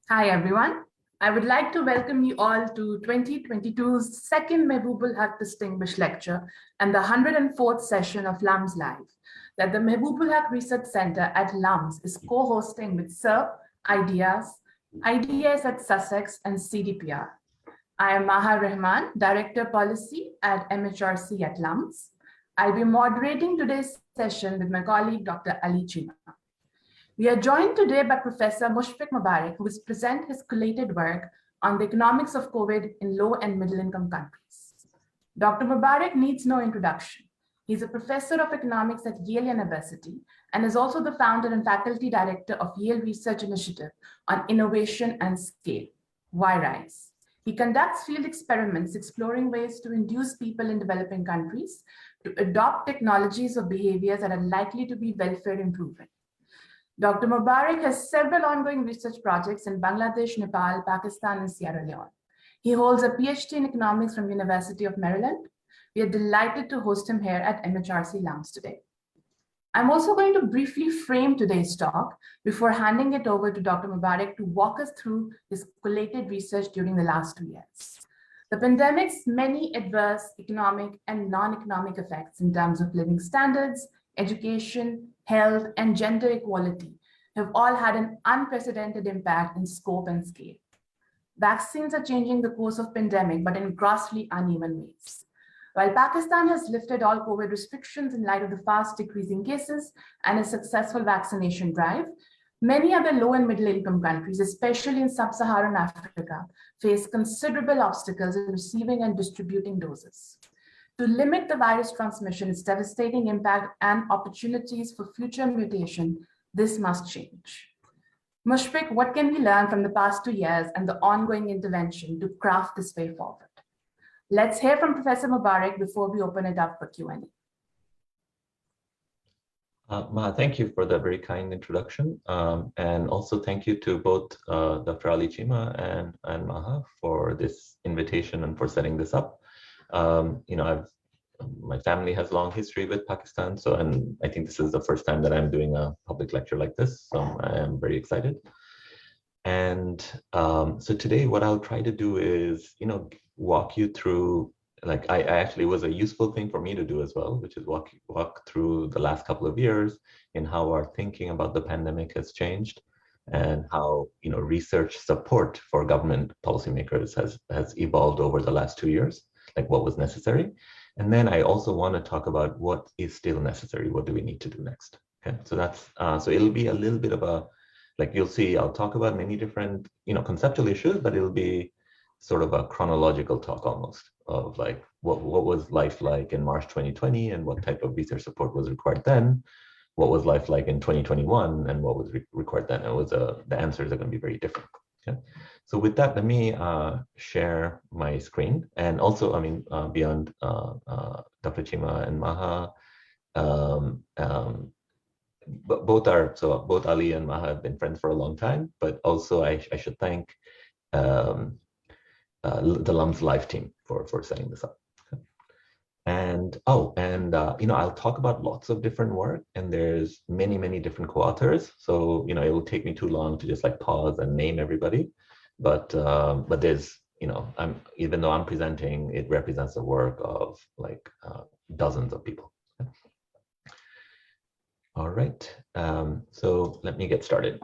Hi, everyone. I would like to welcome you all to 2022's second Mahbubul Haq Distinguished Lecture and the 104th session of LUMS Live that the Mahbubul Haq Research Center at LUMS is co-hosting with SIR, IDS at Sussex, and CDPR. I am Maha Rehman, Director Policy at MHRC at LUMS. I'll be moderating today's session with my colleague, Dr. Ali Cheema. We are joined today by Professor Mushfiq Mobarak, who will present his collated work on the economics of COVID in low and middle income countries. Dr. Mobarak needs no introduction. He's a professor of economics at Yale University and is also the founder and faculty director of Yale Research Initiative on Innovation and Scale, YRISE. He conducts field experiments exploring ways to induce people in developing countries to adopt technologies or behaviors that are likely to be welfare improving. Dr. Mubarak has several ongoing research projects in Bangladesh, Nepal, Pakistan, and Sierra Leone. He holds a PhD in economics from University of Maryland. We are delighted to host him here at MHRC LUMS today. I'm also going to briefly frame today's talk before handing it over to Dr. Mubarak to walk us through his collated research during the last 2 years. The pandemic's many adverse economic and non-economic effects in terms of living standards, education, health, and gender equality have all had an unprecedented impact in scope and scale. Vaccines are changing the course of pandemic, but in grossly uneven ways. While Pakistan has lifted all COVID restrictions in light of the fast decreasing cases and a successful vaccination drive, many other low and middle income countries, especially in sub-Saharan Africa, face considerable obstacles in receiving and distributing doses. To limit the virus transmission, its devastating impact, and opportunities for future mutation, this must change. Mushfiq, what can we learn from the past 2 years and the ongoing intervention to craft this way forward? Let's hear from Professor Mobarak before we open it up for Q&A. Maha, thank you for that very kind introduction. And also thank you to both Dr. Ali Cheema and Maha for this invitation and for setting this up. My family has a long history with Pakistan, and I think this is the first time that I'm doing a public lecture like this, so I am very excited. And so today what I'll try to do is, walk you through, I actually was a useful thing for me to do as well, which is walk through the last couple of years in how our thinking about the pandemic has changed and how, research support for government policymakers has evolved over the last 2 years. Like what was necessary. And then I also want to talk about what is still necessary. What do we need to do next? Okay, so that's, so it'll be a little bit of a, you'll see, I'll talk about many different, conceptual issues, but it'll be sort of a chronological talk almost of what was life like in March 2020 and what type of research support was required then, what was life like in 2021 and what was required then. The answers are going to be very different. Okay. So with that, let me share my screen. And also, beyond Dr. Cheema and Maha, both Ali and Maha have been friends for a long time, but also I should thank the LUMS Live team for setting this up. Okay. And I'll talk about lots of different work, and there's many different co-authors. So it will take me too long to just pause and name everybody. But there's even though I'm presenting, it represents the work of dozens of people. Okay. All right. So let me get started.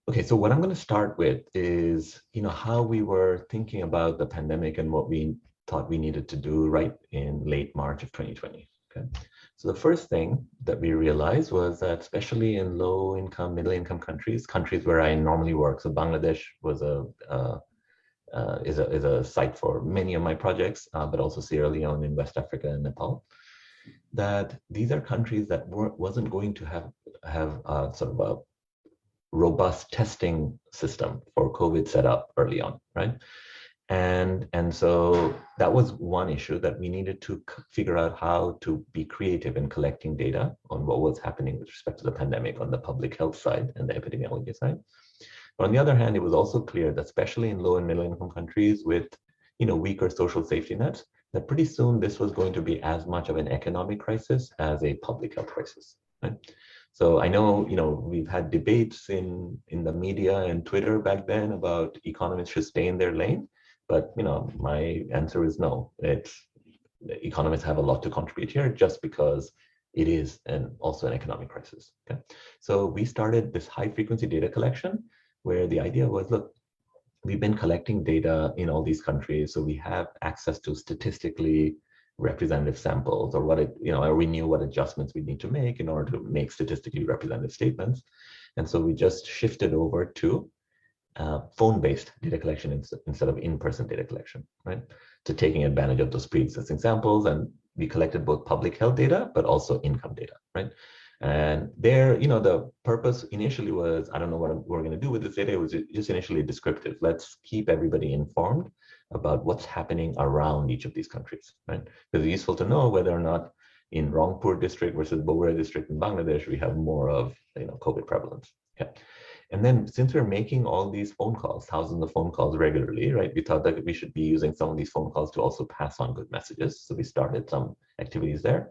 Okay, so what I'm going to start with is how we were thinking about the pandemic and what we thought we needed to do right in late March of 2020. Okay, so the first thing that we realized was that especially in low-income, middle-income countries where I normally work, so Bangladesh was is a site for many of my projects, but also Sierra Leone in West Africa and Nepal, that these are countries that wasn't going to have sort of a robust testing system for COVID set up early on, right? And so that was one issue that we needed to figure out how to be creative in collecting data on what was happening with respect to the pandemic on the public health side and the epidemiology side. But on the other hand, it was also clear that especially in low and middle income countries with weaker social safety nets, that pretty soon this was going to be as much of an economic crisis as a public health crisis, right? So I know, we've had debates in the media and Twitter back then about economists should stay in their lane, but my answer is no. Economists have a lot to contribute here just because it is also an economic crisis. Okay, so we started this high frequency data collection where the idea was, look, we've been collecting data in all these countries, so we have access to statistically representative samples, or or we knew what adjustments we need to make in order to make statistically representative statements. And so we just shifted over to phone-based data collection instead of in-person data collection, right? To taking advantage of those pre-existing samples, and we collected both public health data, but also income data, right? And there, the purpose initially was, I don't know what we're going to do with this data. It was just initially descriptive. Let's keep everybody informed about what's happening around each of these countries, right? Because it's useful to know whether or not in Rangpur district versus Bogura district in Bangladesh, we have more of COVID prevalence. Yeah. And then since we're making all these phone calls, thousands of phone calls regularly, right, we thought that we should be using some of these phone calls to also pass on good messages. So we started some activities there.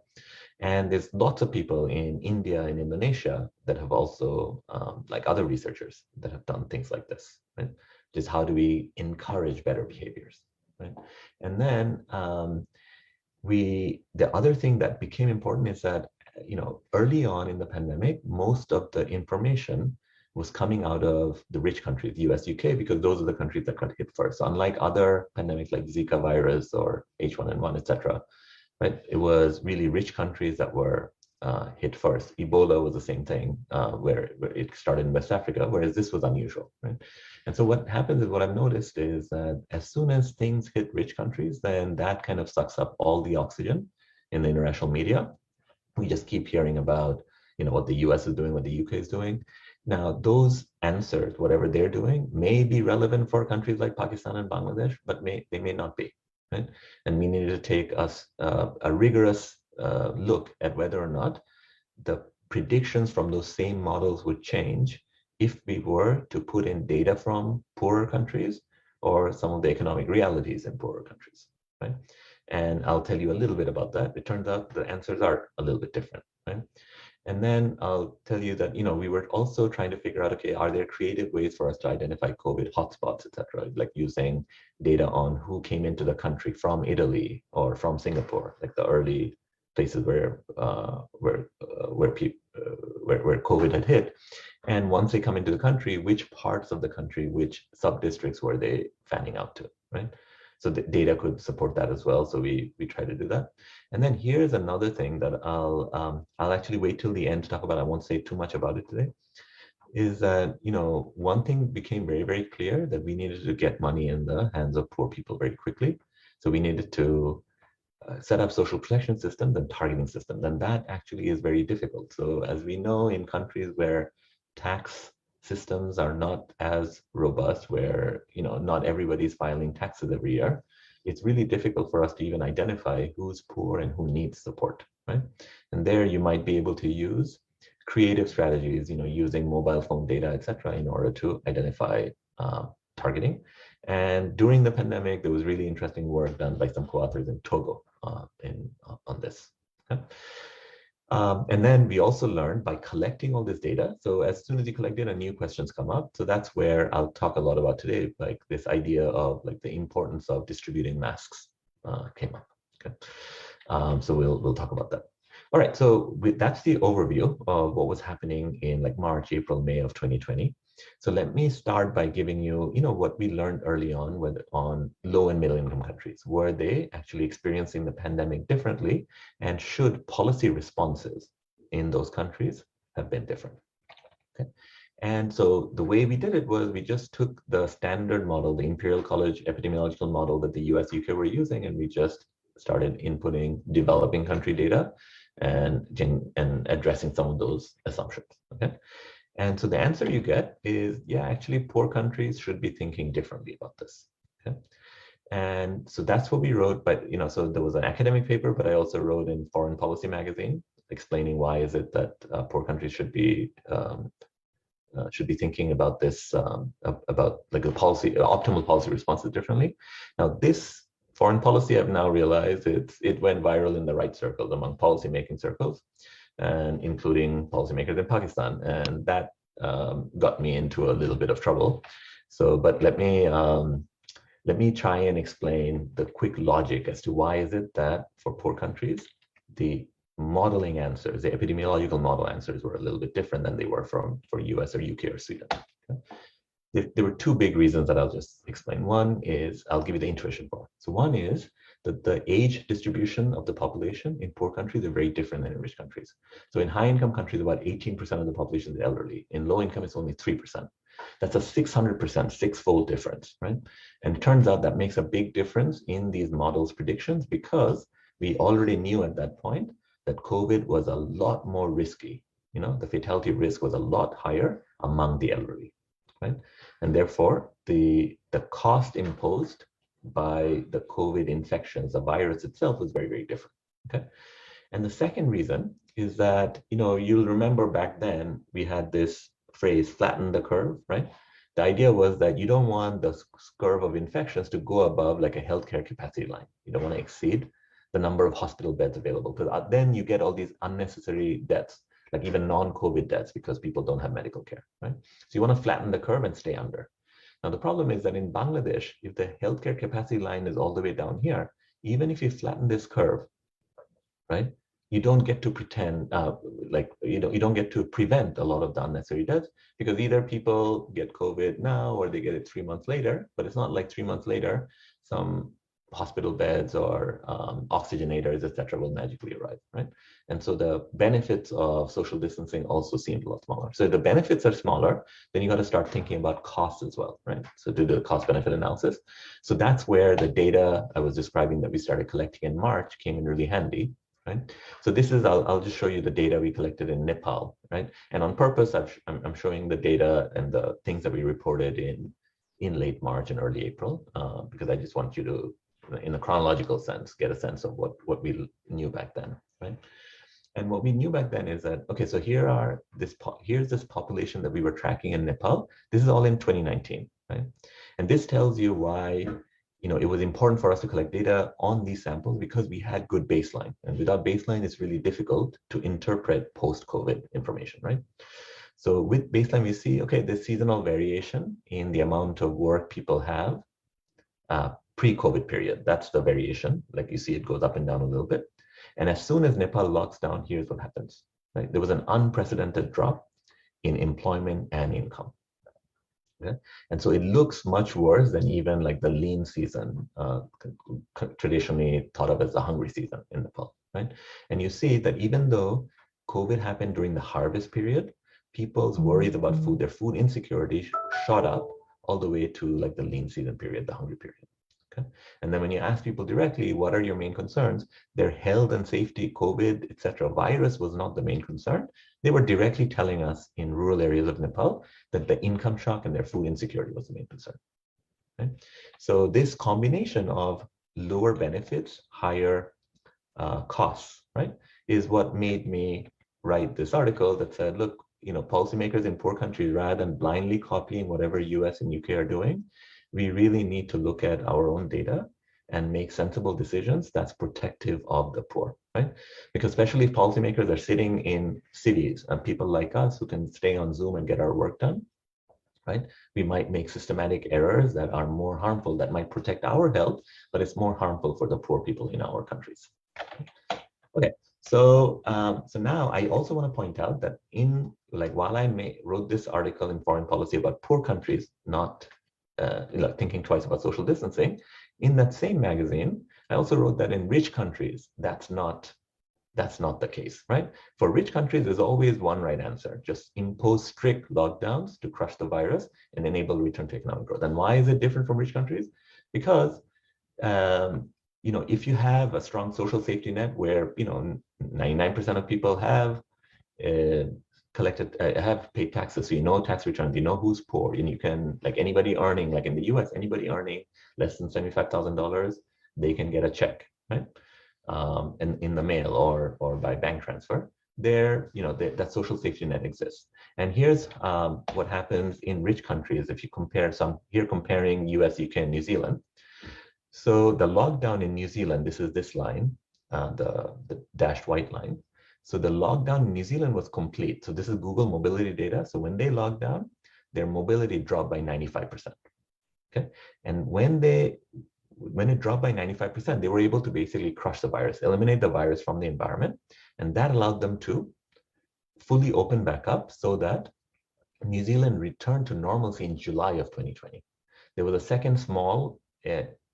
And there's lots of people in India and Indonesia that have also, like other researchers that have done things like this, right? Just how do we encourage better behaviors, right? And then the other thing that became important is that, early on in the pandemic, most of the information was coming out of the rich countries, US, UK, because those are the countries that got hit first. So unlike other pandemics like Zika virus or H1N1, etc., right? It was really rich countries that were hit first. Ebola was the same thing, where it started in West Africa, whereas this was unusual, right? And so what happens is, what I've noticed is that as soon as things hit rich countries, then that kind of sucks up all the oxygen in the international media. We just keep hearing about, what the US is doing, what the UK is doing. Now, those answers, whatever they're doing, may be relevant for countries like Pakistan and Bangladesh, but they may not be, right? And we needed to take a rigorous look at whether or not the predictions from those same models would change if we were to put in data from poorer countries or some of the economic realities in poorer countries, right? And I'll tell you a little bit about that. It turns out the answers are a little bit different, right? And then I'll tell you that, we were also trying to figure out, okay, are there creative ways for us to identify COVID hotspots, et cetera, like using data on who came into the country from Italy or from Singapore, like the early places where COVID had hit. And once they come into the country, which parts of the country, which sub-districts were they fanning out to, right? So the data could support that as well. So we try to do that. And then here's another thing that I'll actually wait till the end to talk about. I won't say too much about it today. Is that, one thing became very, very clear, that we needed to get money in the hands of poor people very quickly. So we needed to set up social protection systems and targeting systems. And that actually is very difficult. So as we know, in countries where tax systems are not as robust, where not everybody's filing taxes every year, it's really difficult for us to even identify who's poor and who needs support, right? And there you might be able to use creative strategies, using mobile phone data, etc., in order to identify targeting. And during the pandemic, there was really interesting work done by some co-authors in Togo on this. Okay? And then we also learned by collecting all this data. So as soon as you collect data, new questions come up. So that's where I'll talk a lot about today, like this idea of like the importance of distributing masks came up. Okay, so we'll talk about that. All right, so that's the overview of what was happening in like March, April, May of 2020. So let me start by giving you, what we learned early on low and middle income countries. Were they actually experiencing the pandemic differently? And should policy responses in those countries have been different? Okay. And so the way we did it was we just took the standard model, the Imperial College epidemiological model that the US, UK were using, and we just started inputting developing country data and addressing some of those assumptions. Okay. And so the answer you get is, yeah, actually poor countries should be thinking differently about this. Okay? And so that's what we wrote, but so there was an academic paper, but I also wrote in Foreign Policy magazine explaining why is it that poor countries should be thinking about this, about like a optimal policy responses differently. Now this foreign policy, I've now realized it went viral in the right circles, among policy making circles. and including policymakers in Pakistan. And that got me into a little bit of trouble. So, but let me try and explain the quick logic as to why is it that for poor countries, the modeling answers, the epidemiological model answers were a little bit different than they were for US or UK or Sweden. Okay? There were two big reasons that I'll just explain. One is, I'll give you the intuition part. So one is that the age distribution of the population in poor countries are very different than in rich countries. So in high income countries, about 18% of the population is elderly. In low income, it's only 3%. That's a 600%, six-fold difference, right? And it turns out that makes a big difference in these models' predictions because we already knew at that point that COVID was a lot more risky. You know, the fatality risk was a lot higher among the elderly, right? And therefore, the cost imposed by the COVID infections, the virus itself, was very, very different, okay? And the second reason is that, you know, you'll remember back then, we had this phrase, flatten the curve, right? The idea was that you don't want the curve of infections to go above like a healthcare capacity line. You don't want to exceed the number of hospital beds available, because then you get all these unnecessary deaths, like even non-COVID deaths, because people don't have medical care, right? So you want to flatten the curve and stay under. Now, the problem is that in Bangladesh, if the healthcare capacity line is all the way down here, even if you flatten this curve, right, you don't get to pretend, you don't get to prevent a lot of the unnecessary deaths, because either people get COVID now or they get it 3 months later, but it's not like 3 months later, some hospital beds or oxygenators, etc., will magically arrive, right? And so the benefits of social distancing also seem a lot smaller. So if the benefits are smaller, then you got to start thinking about costs as well, right? So do the cost benefit analysis. So that's where the data I was describing that we started collecting in March came in really handy, right? So this is, I'll just show you the data we collected in Nepal, right? And on purpose, I'm showing the data and the things that we reported in late March and early April, because I just want you to, in a chronological sense, get a sense of what we knew back then, right? And what we knew back then is that, okay, so here's this population that we were tracking in Nepal. This is all in 2019, right? And this tells you why, you know, it was important for us to collect data on these samples, because we had good baseline. And without baseline, it's really difficult to interpret post-COVID information, right? So with baseline, we see, okay, there's seasonal variation in the amount of work people have pre-COVID period. That's the variation. Like you see, it goes up and down a little bit. And as soon as Nepal locks down, here's what happens, right? There was an unprecedented drop in employment and income. Okay? And so it looks much worse than even like the lean season, traditionally thought of as the hungry season in Nepal, right? And you see that even though COVID happened during the harvest period, people's worries about food, their food insecurity shot up all the way to like the lean season period, the hungry period. Okay. And then when you ask people directly, what are your main concerns? Their health and safety, COVID, etc. Virus was not the main concern. They were directly telling us in rural areas of Nepal that the income shock and their food insecurity was the main concern. Okay. So this combination of lower benefits, higher costs, right, is what made me write this article that said, look, you know, policymakers in poor countries, rather than blindly copying whatever US and UK are doing, we really need to look at our own data and make sensible decisions that's protective of the poor, right? Because especially if policymakers are sitting in cities and people like us who can stay on Zoom and get our work done, right? We might make systematic errors that are more harmful, that might protect our health, but it's more harmful for the poor people in our countries. Okay, so now I also want to point out that while I wrote this article in Foreign Policy about poor countries, not thinking twice about social distancing, in that same magazine, I also wrote that in rich countries, that's not the case, right? For rich countries, there's always one right answer: just impose strict lockdowns to crush the virus and enable return to economic growth. And why is it different from rich countries? Because you know, if you have a strong social safety net where, you know, 99% of people have have paid taxes, so you know tax returns, you know who's poor, and you can, like anybody earning, like in the US, anybody earning less than $75,000, they can get a check, right? And in the mail or by bank transfer. There, you know, that social safety net exists. And here's what happens in rich countries if you compare comparing US, UK, and New Zealand. So the lockdown in New Zealand, this is this line, the dashed white line. So the lockdown in New Zealand was complete. So this is Google mobility data. So when they locked down, their mobility dropped by 95%. Okay, and when it dropped by 95%, they were able to basically crush the virus, eliminate the virus from the environment, and that allowed them to fully open back up so that New Zealand returned to normalcy in July of 2020. There was a second small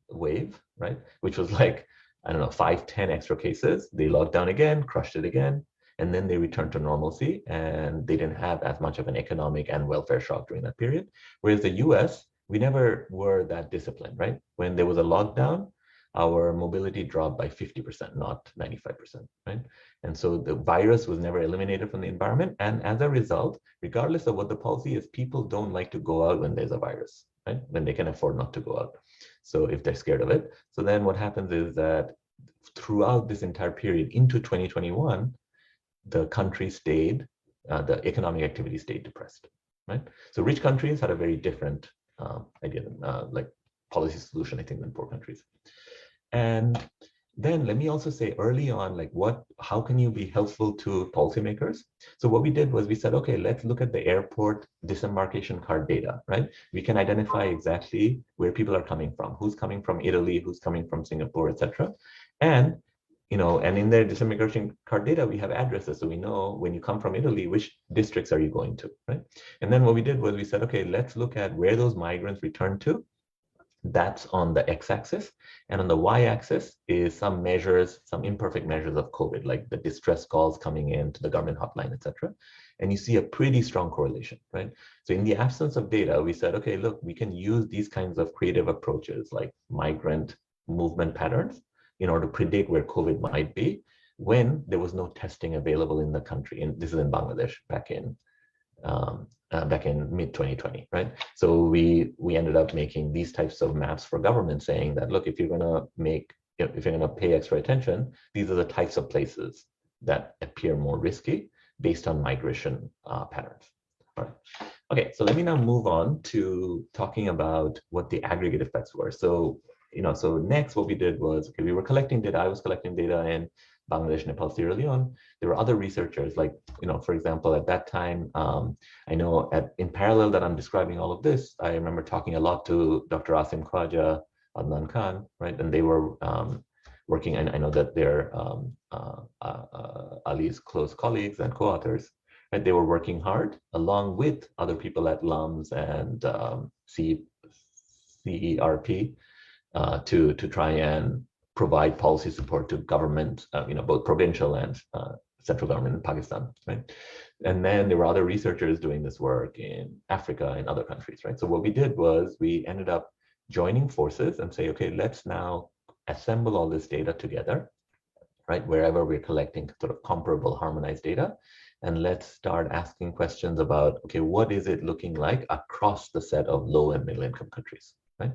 wave, right, which was like, I don't know, 5, 10 extra cases. They locked down again, crushed it again, and then they returned to normalcy, and they didn't have as much of an economic and welfare shock during that period. Whereas the US, we never were that disciplined, right? When there was a lockdown, our mobility dropped by 50%, not 95%, right? And so the virus was never eliminated from the environment. And as a result, regardless of what the policy is, people don't like to go out when there's a virus, right? When they can afford not to go out. So if they're scared of it. So then what happens is that throughout this entire period into 2021, the country stayed, the economic activity stayed depressed, right? So rich countries had a very different idea than like policy solution, I think, than poor countries. And then let me also say early on, like how can you be helpful to policymakers? So what we did was we said, okay, let's look at the airport disembarkation card data, right? We can identify exactly where people are coming from, who's coming from Italy, who's coming from Singapore, etc. And and in their disembarkation card data, we have addresses. So we know when you come from Italy, which districts are you going to, right? And then what we did was we said, okay, let's look at where those migrants return to. That's on the x-axis. And on the y-axis is some measures, some imperfect measures of COVID, like the distress calls coming in to the government hotline, etc. And you see a pretty strong correlation, right? So in the absence of data, we said, okay, look, we can use these kinds of creative approaches like migrant movement patterns in order to predict where COVID might be when there was no testing available in the country. And this is in Bangladesh back in mid 2020, right? So we ended up making these types of maps for government, saying that, look, if you're gonna pay extra attention, these are the types of places that appear more risky based on migration patterns. All right. Okay, so let me now move on to talking about what the aggregate effects were. So so next what we did was, okay, we were collecting data. I was collecting data in Bangladesh, Nepal, Sierra Leone. There were other researchers, like, for example, at that time, I know in parallel that I'm describing all of this, I remember talking a lot to Dr. Asim Khwaja, Adnan Khan, right? And they were working, and I know that they're Ali's close colleagues and co-authors, right? They were working hard along with other people at LUMS and CERP to try and provide policy support to government, both provincial and central government in Pakistan, right? And then there were other researchers doing this work in Africa and other countries, right? So what we did was we ended up joining forces and say, okay, let's now assemble all this data together, right? Wherever we're collecting sort of comparable, harmonized data, and let's start asking questions about, okay, what is it looking like across the set of low and middle income countries, right?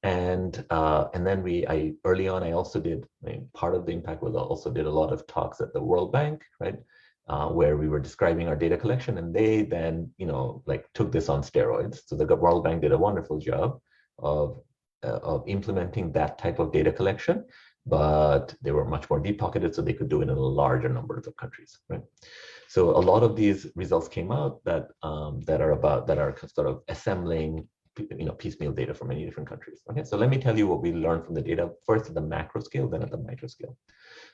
And then early on, I also did, part of the impact was I also did a lot of talks at the World Bank, right? Where we were describing our data collection, and they then, took this on steroids. So the World Bank did a wonderful job of implementing that type of data collection, but they were much more deep-pocketed, so they could do it in a larger number of countries, right? So a lot of these results came out that are sort of assembling piecemeal data from many different countries. Okay, so let me tell you what we learned from the data, first at the macro scale, then at the micro scale.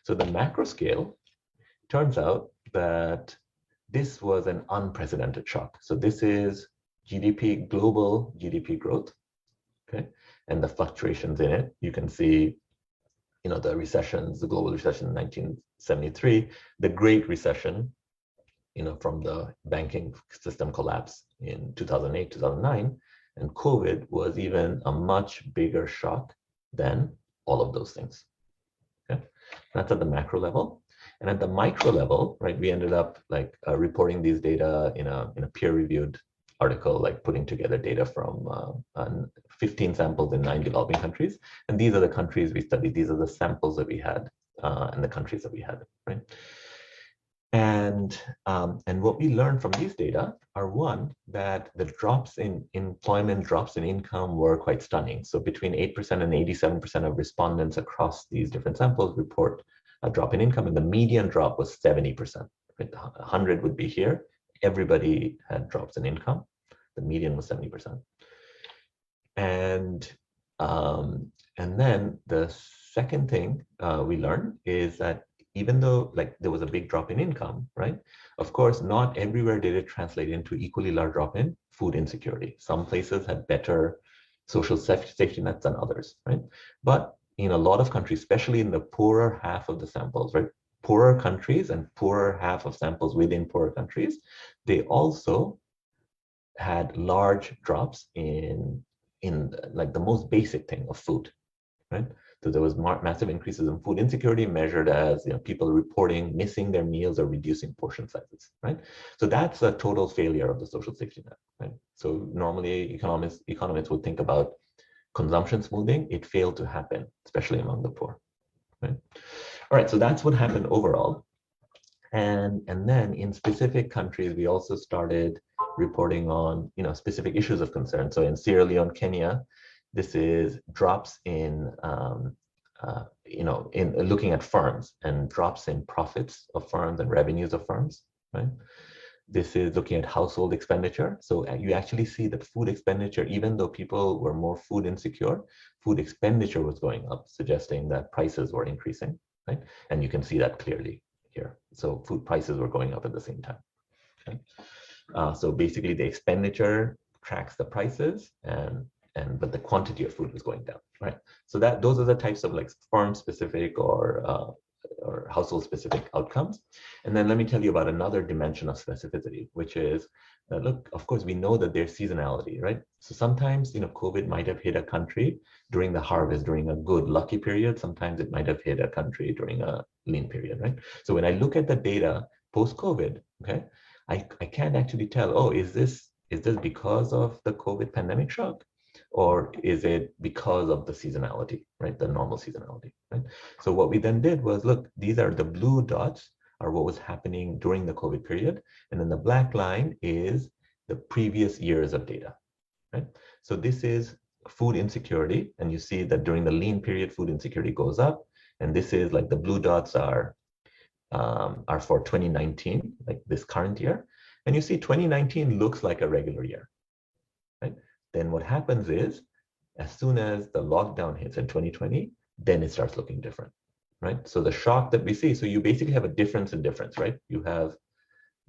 So the macro scale, turns out that this was an unprecedented shock. So this is GDP, global GDP growth, okay, and the fluctuations in it. You can see, the recessions, the global recession in 1973, the Great Recession, from the banking system collapse in 2008, 2009, and COVID was even a much bigger shock than all of those things. Okay, that's at the macro level. And at the micro level, right, we ended up reporting these data in a peer-reviewed article, putting together data from 15 samples in 9 developing countries. And these are the countries we studied. These are the samples that we had and the countries that we had, right? And what we learned from these data are, one, that the drops in employment, drops in income were quite stunning. So between 8% and 87% of respondents across these different samples report a drop in income, and the median drop was 70%. Right? 100 would be here. Everybody had drops in income. The median was 70%. And then the second thing we learned is that even though like there was a big drop in income, right? Of course, not everywhere did it translate into equally large drop in food insecurity. Some places had better social safety nets than others, right? But in a lot of countries, especially in the poorer half of the samples, right? Poorer countries and poorer half of samples within poorer countries, they also had large drops in like the most basic thing of food, right? So there was massive increases in food insecurity measured as people reporting missing their meals or reducing portion sizes, right? So that's a total failure of the social safety net, right? So normally economists would think about consumption smoothing. It failed to happen, especially among the poor, right? All right, so that's what happened overall. And then in specific countries, we also started reporting on specific issues of concern. So in Sierra Leone, Kenya, this is drops in in looking at firms and drops in profits of firms and revenues of firms, right? This is looking at household expenditure. So you actually see that food expenditure, even though people were more food insecure, food expenditure was going up, suggesting that prices were increasing, right? And you can see that clearly here. So food prices were going up at the same time. Okay? So basically the expenditure tracks the prices but the quantity of food was going down, right? So those are the types of like firm specific or household specific outcomes. And then let me tell you about another dimension of specificity, which is look, of course, we know that there's seasonality, right? So sometimes, COVID might have hit a country during the harvest, during a good lucky period. Sometimes it might have hit a country during a lean period, right? So when I look at the data post-COVID, okay, I can't actually tell, oh, is this because of the COVID pandemic shock? Or is it because of the seasonality, right? The normal seasonality, right? So what we then did was, look, these are the blue dots are what was happening during the COVID period. And then the black line is the previous years of data, right? So this is food insecurity. And you see that during the lean period, food insecurity goes up. And this is like the blue dots are for 2019, like this current year. And you see 2019 looks like a regular year, right? Then what happens is, as soon as the lockdown hits in 2020, then it starts looking different, right? So the shock that we see, so you basically have a difference in difference, right? You have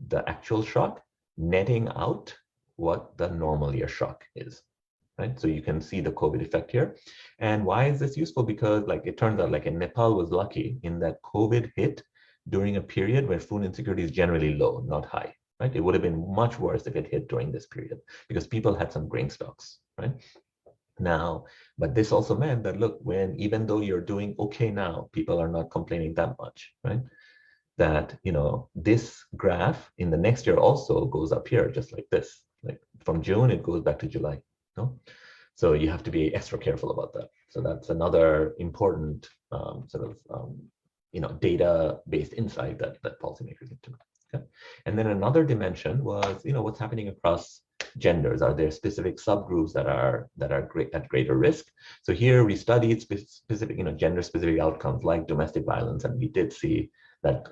the actual shock netting out what the normal year shock is, right? So you can see the COVID effect here. And why is this useful? Because like it turns out like Nepal was lucky in that COVID hit during a period where food insecurity is generally low, not high. Right? It would have been much worse if it hit during this period because people had some grain stocks, right? Now, but this also meant that, look, even though you're doing okay now, people are not complaining that much, right? That, this graph in the next year also goes up here, just like this. Like from June, it goes back to July, no? So you have to be extra careful about that. So that's another important data-based insight that policymakers need to know. Okay. And then another dimension was, what's happening across genders. Are there specific subgroups that are at greater risk? So here we studied specific, gender-specific outcomes like domestic violence, and we did see that,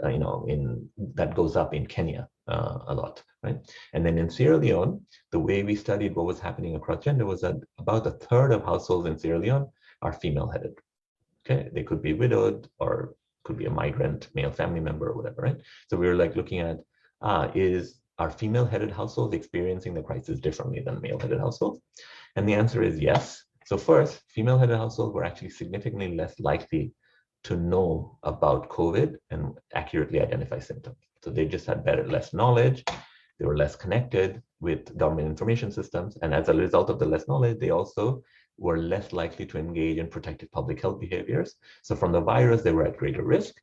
that goes up in Kenya a lot, right? And then in Sierra Leone, the way we studied what was happening across gender was that about a third of households in Sierra Leone are female-headed. Okay, they could be widowed or could be a migrant male family member or whatever, right? So we were like looking at, are female-headed households experiencing the crisis differently than male-headed households? And the answer is yes. So first, female-headed households were actually significantly less likely to know about COVID and accurately identify symptoms. So they just had less knowledge. They were less connected with government information systems. And as a result of the less knowledge, they also were less likely to engage in protective public health behaviors. So from the virus, they were at greater risk.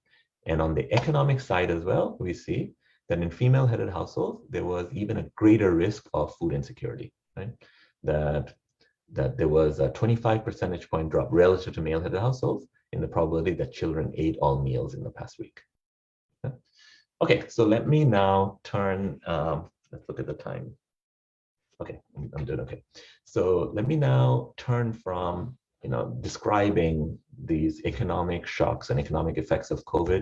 And on the economic side as well, we see that in female-headed households, there was even a greater risk of food insecurity, right? That there was a 25 percentage point drop relative to male-headed households in the probability that children ate all meals in the past week. Okay, so let me now turn, let's look at the time. Okay, I'm doing okay. So let me now turn from describing these economic shocks and economic effects of COVID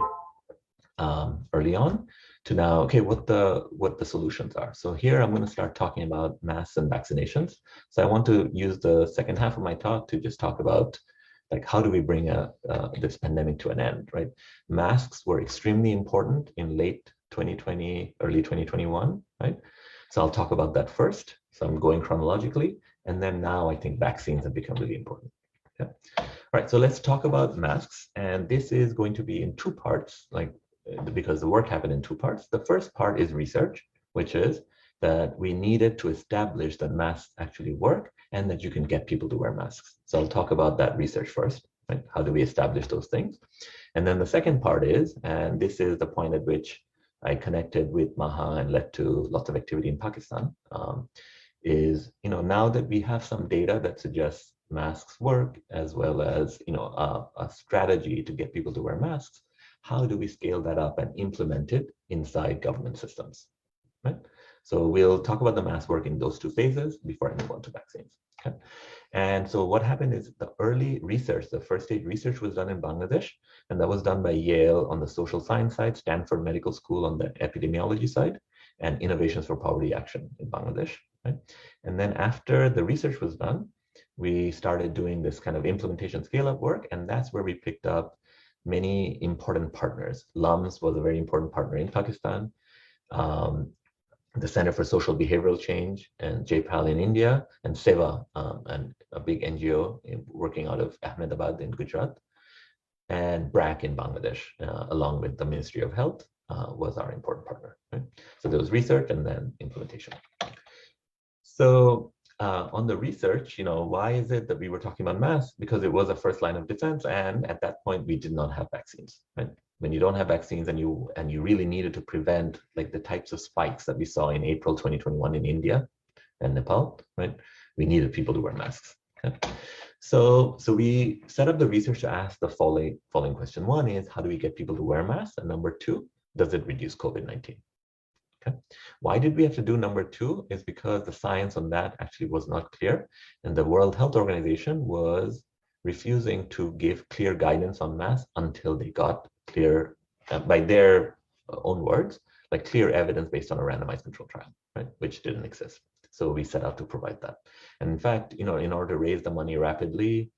early on, to now, okay, what the solutions are. So here I'm going to start talking about masks and vaccinations. So I want to use the second half of my talk to just talk about like how do we bring this pandemic to an end, right? Masks were extremely important in late 2020, early 2021, right? So I'll talk about that first. So I'm going chronologically, and then now I think vaccines have become really important. Okay. All right, so let's talk about masks, and this is going to be in two parts, like because the work happened in two parts. The first part is research, which is that we needed to establish that masks actually work and that you can get people to wear masks. So I'll talk about that research first, right? How do we establish those things? And then the second part is, and this is the point at which I connected with Maha and led to lots of activity in Pakistan, is, now that we have some data that suggests masks work, as well as, a strategy to get people to wear masks, how do we scale that up and implement it inside government systems, right? So we'll talk about the mask work in those two phases before I move on to vaccines. Okay. And so what happened is the early research, the first stage research was done in Bangladesh, and that was done by Yale on the social science side, Stanford Medical School on the epidemiology side, and Innovations for Poverty Action in Bangladesh, right? And then after the research was done, we started doing this kind of implementation scale-up work, and that's where we picked up many important partners. LUMS was a very important partner in Pakistan, the Center for Social Behavioral Change, and JPAL in India, and SEVA, and a big NGO working out of Ahmedabad in Gujarat, and BRAC in Bangladesh, along with the Ministry of Health, was our important partner. Right? So there was research and then implementation. So on the research, why is it that we were talking about masks? Because it was a first line of defense, and at that point we did not have vaccines. Right? When you don't have vaccines and you really needed to prevent like the types of spikes that we saw in April 2021 in India and Nepal, right? We needed people to wear masks. Okay? So we set up the research to ask the following question. One is, how do we get people to wear masks? And number two, does it reduce COVID-19? Okay. Why did we have to do number two? Is because the science on that actually was not clear, and the World Health Organization was refusing to give clear guidance on masks until they got clear, by their own words, like clear evidence based on a randomized control trial, right? Which didn't exist. So we set out to provide that. And in fact, in order to raise the money rapidly,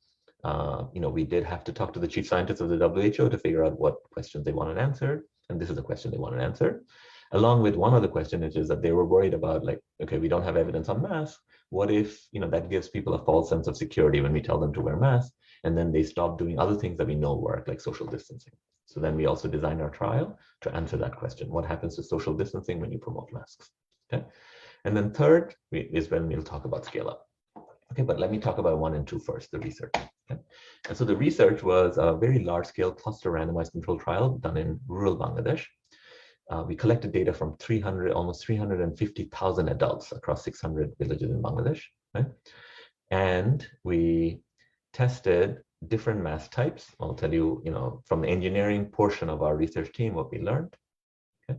we did have to talk to the chief scientists of the WHO to figure out what questions they wanted answered. And this is the question they wanted answered. Along with one other question, which is that they were worried about, like, okay, we don't have evidence on masks. What if, that gives people a false sense of security when we tell them to wear masks, and then they stop doing other things that we know work, like social distancing. So then we also designed our trial to answer that question. What happens to social distancing when you promote masks? Okay. And then third is when we'll talk about scale up. Okay, but let me talk about 1 and 2 first, the research. Okay. And so the research was a very large scale cluster randomized control trial done in rural Bangladesh. We collected data from almost 350,000 adults across 600 villages in Bangladesh, right? And we tested different mask types. I'll tell you, from the engineering portion of our research team, what we learned. Okay?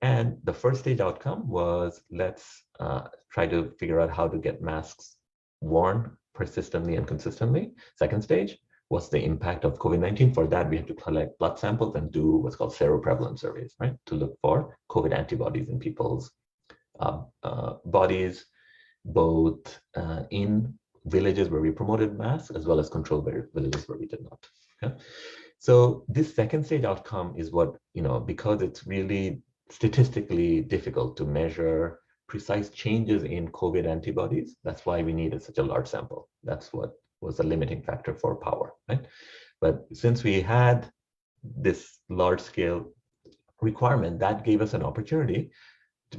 And the first stage outcome was, let's try to figure out how to get masks worn persistently and consistently. Second stage, what's the impact of COVID-19? For that, we have to collect blood samples and do what's called seroprevalence surveys, right? To look for COVID antibodies in people's bodies, both in villages where we promoted masks, as well as control villages where we did not. Okay? So this second stage outcome is what, because it's really statistically difficult to measure precise changes in COVID antibodies, that's why we needed such a large sample. That's what was a limiting factor for power, right? But since we had this large scale requirement, that gave us an opportunity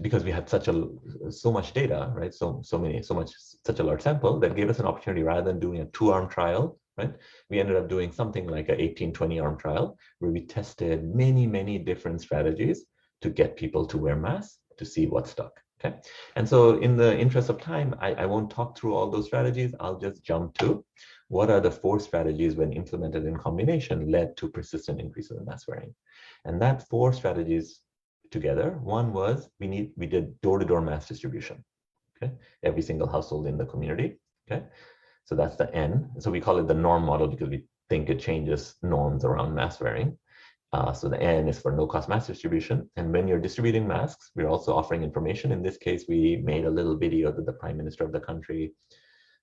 because we had so much data, right? Such a large sample, that gave us an opportunity, rather than doing a 2-arm trial, right? We ended up doing something like an 18-20 arm trial where we tested many different strategies to get people to wear masks to see what stuck. Okay, and so in the interest of time, I won't talk through all those strategies. I'll just jump to what are the 4 strategies when implemented in combination led to persistent increases in mask wearing. And that 4 strategies together, one was we did door-to-door mask distribution. Okay, every single household in the community. Okay, So that's the N. So we call it the norm model because we think it changes norms around mask wearing. So the N is for no-cost mask distribution. And when you're distributing masks, we're also offering information. In this case, we made a little video that the Prime Minister of the country,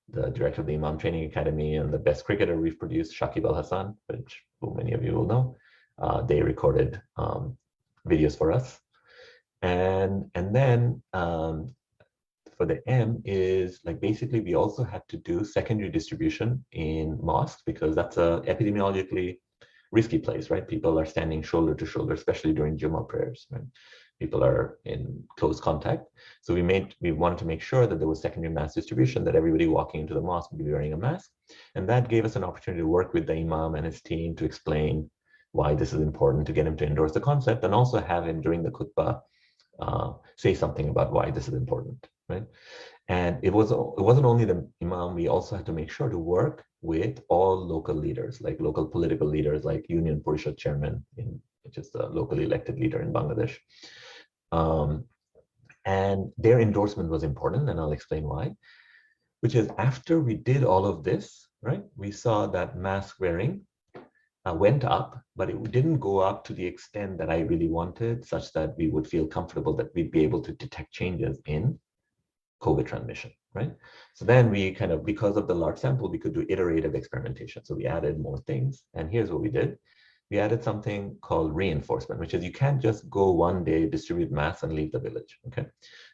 the director of the Imam Training Academy, and the best cricketer we've produced, Shakib Al Hassan, which many of you will know, they recorded videos for us. And then for the M is like basically we also had to do secondary distribution in mosques because that's a epidemiologically risky place, right? People are standing shoulder to shoulder, especially during Jummah prayers, right? People are in close contact. So we wanted to make sure that there was secondary mass distribution, that everybody walking into the mosque would be wearing a mask. And that gave us an opportunity to work with the Imam and his team to explain why this is important, to get him to endorse the concept, and also have him during the khutbah say something about why this is important, right? And it wasn't only the Imam, we also had to make sure to work with all local leaders, like local political leaders, like Union Parishad Chairman, which is the locally elected leader in Bangladesh. And their endorsement was important, and I'll explain why, which is after we did all of this, right, we saw that mask wearing went up, but it didn't go up to the extent that I really wanted, such that we would feel comfortable that we'd be able to detect changes in COVID transmission, right? So then we kind of, because of the large sample, we could do iterative experimentation. So we added more things, and here's what we did. We added something called reinforcement, which is you can't just go one day, distribute masks, and leave the village, okay?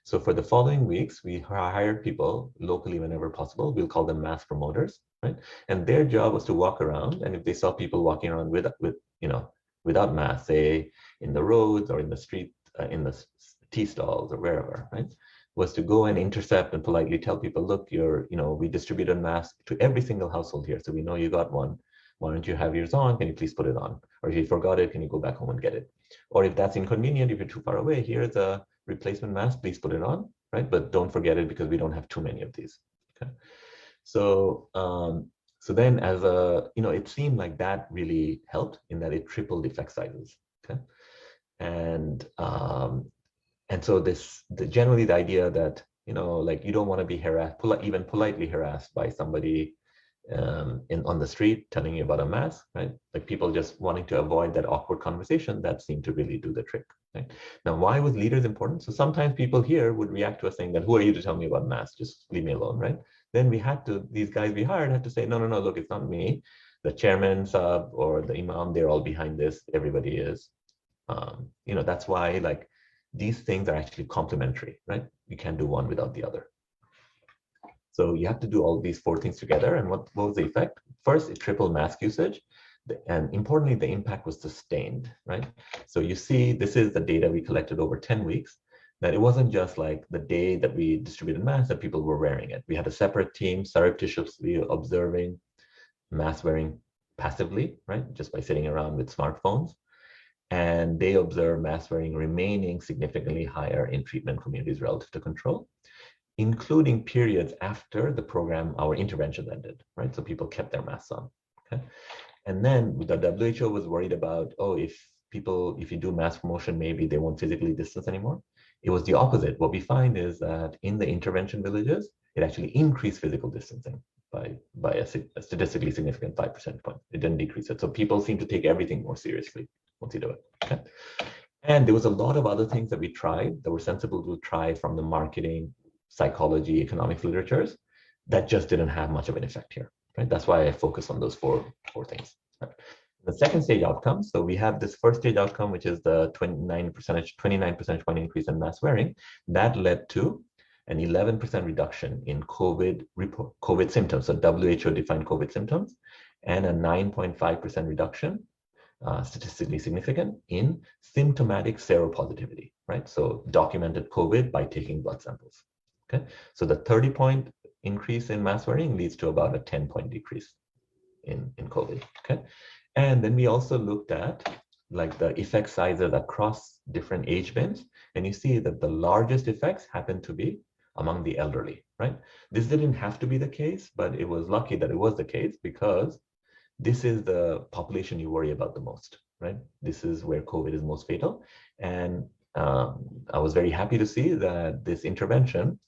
So for the following weeks, we hired people locally whenever possible. We'll call them mask promoters, right? And their job was to walk around, and if they saw people walking around without masks, say in the roads or in the street, in the tea stalls or wherever, right? Was to go and intercept and politely tell people, look, we distributed masks to every single household here. So we know you got one. Why don't you have yours on? Can you please put it on? Or if you forgot it, can you go back home and get it? Or if that's inconvenient, if you're too far away, here's a replacement mask, please put it on, right? But don't forget it because we don't have too many of these, okay? So then it seemed like that really helped in that it tripled effect sizes, okay? And so generally the idea that, like you don't want to be harassed, even politely harassed by somebody on the street telling you about a mask, right? Like people just wanting to avoid that awkward conversation, that seemed to really do the trick, right? Now, why was leaders important? So sometimes people here would react to us saying that, who are you to tell me about masks? Just leave me alone, right? Then these guys we hired had to say, no, look, it's not me. The chairman, sub, or the imam, they're all behind this. Everybody is. That's why like these things are actually complementary, right? You can't do one without the other. So you have to do all these four things together. And what was the effect? First, it tripled mask usage. And importantly, the impact was sustained, right? So you see, this is the data we collected over 10 weeks, that it wasn't just like the day that we distributed masks that people were wearing it. We had a separate team surreptitiously observing mask wearing passively, right? Just by sitting around with smartphones. And they observed mask wearing remaining significantly higher in treatment communities relative to control, including periods after the program, our intervention ended, right? So people kept their masks on, okay? And then the WHO was worried about, if you do mass promotion, maybe they won't physically distance anymore. It was the opposite. What we find is that in the intervention villages, it actually increased physical distancing by a statistically significant 5 percentage point. It didn't decrease it. So people seem to take everything more seriously once you do it, okay? And there was a lot of other things that we tried that were sensible to try from the marketing, psychology, economics literatures that just didn't have much of an effect here, right? That's why I focus on those four things. Right? The second stage outcome, so we have this first stage outcome, which is the 29 percentage point increase in mask wearing. That led to an 11% reduction in COVID symptoms, so WHO defined COVID symptoms, and a 9.5% reduction, statistically significant, in symptomatic seropositivity, right? So documented COVID by taking blood samples. Okay, so the 30-point increase in mask wearing leads to about a 10-point decrease in COVID, okay? And then we also looked at like the effect sizes across different age bands, and you see that the largest effects happen to be among the elderly, right? This didn't have to be the case, but it was lucky that it was the case because this is the population you worry about the most, right? This is where COVID is most fatal. And I was very happy to see that this intervention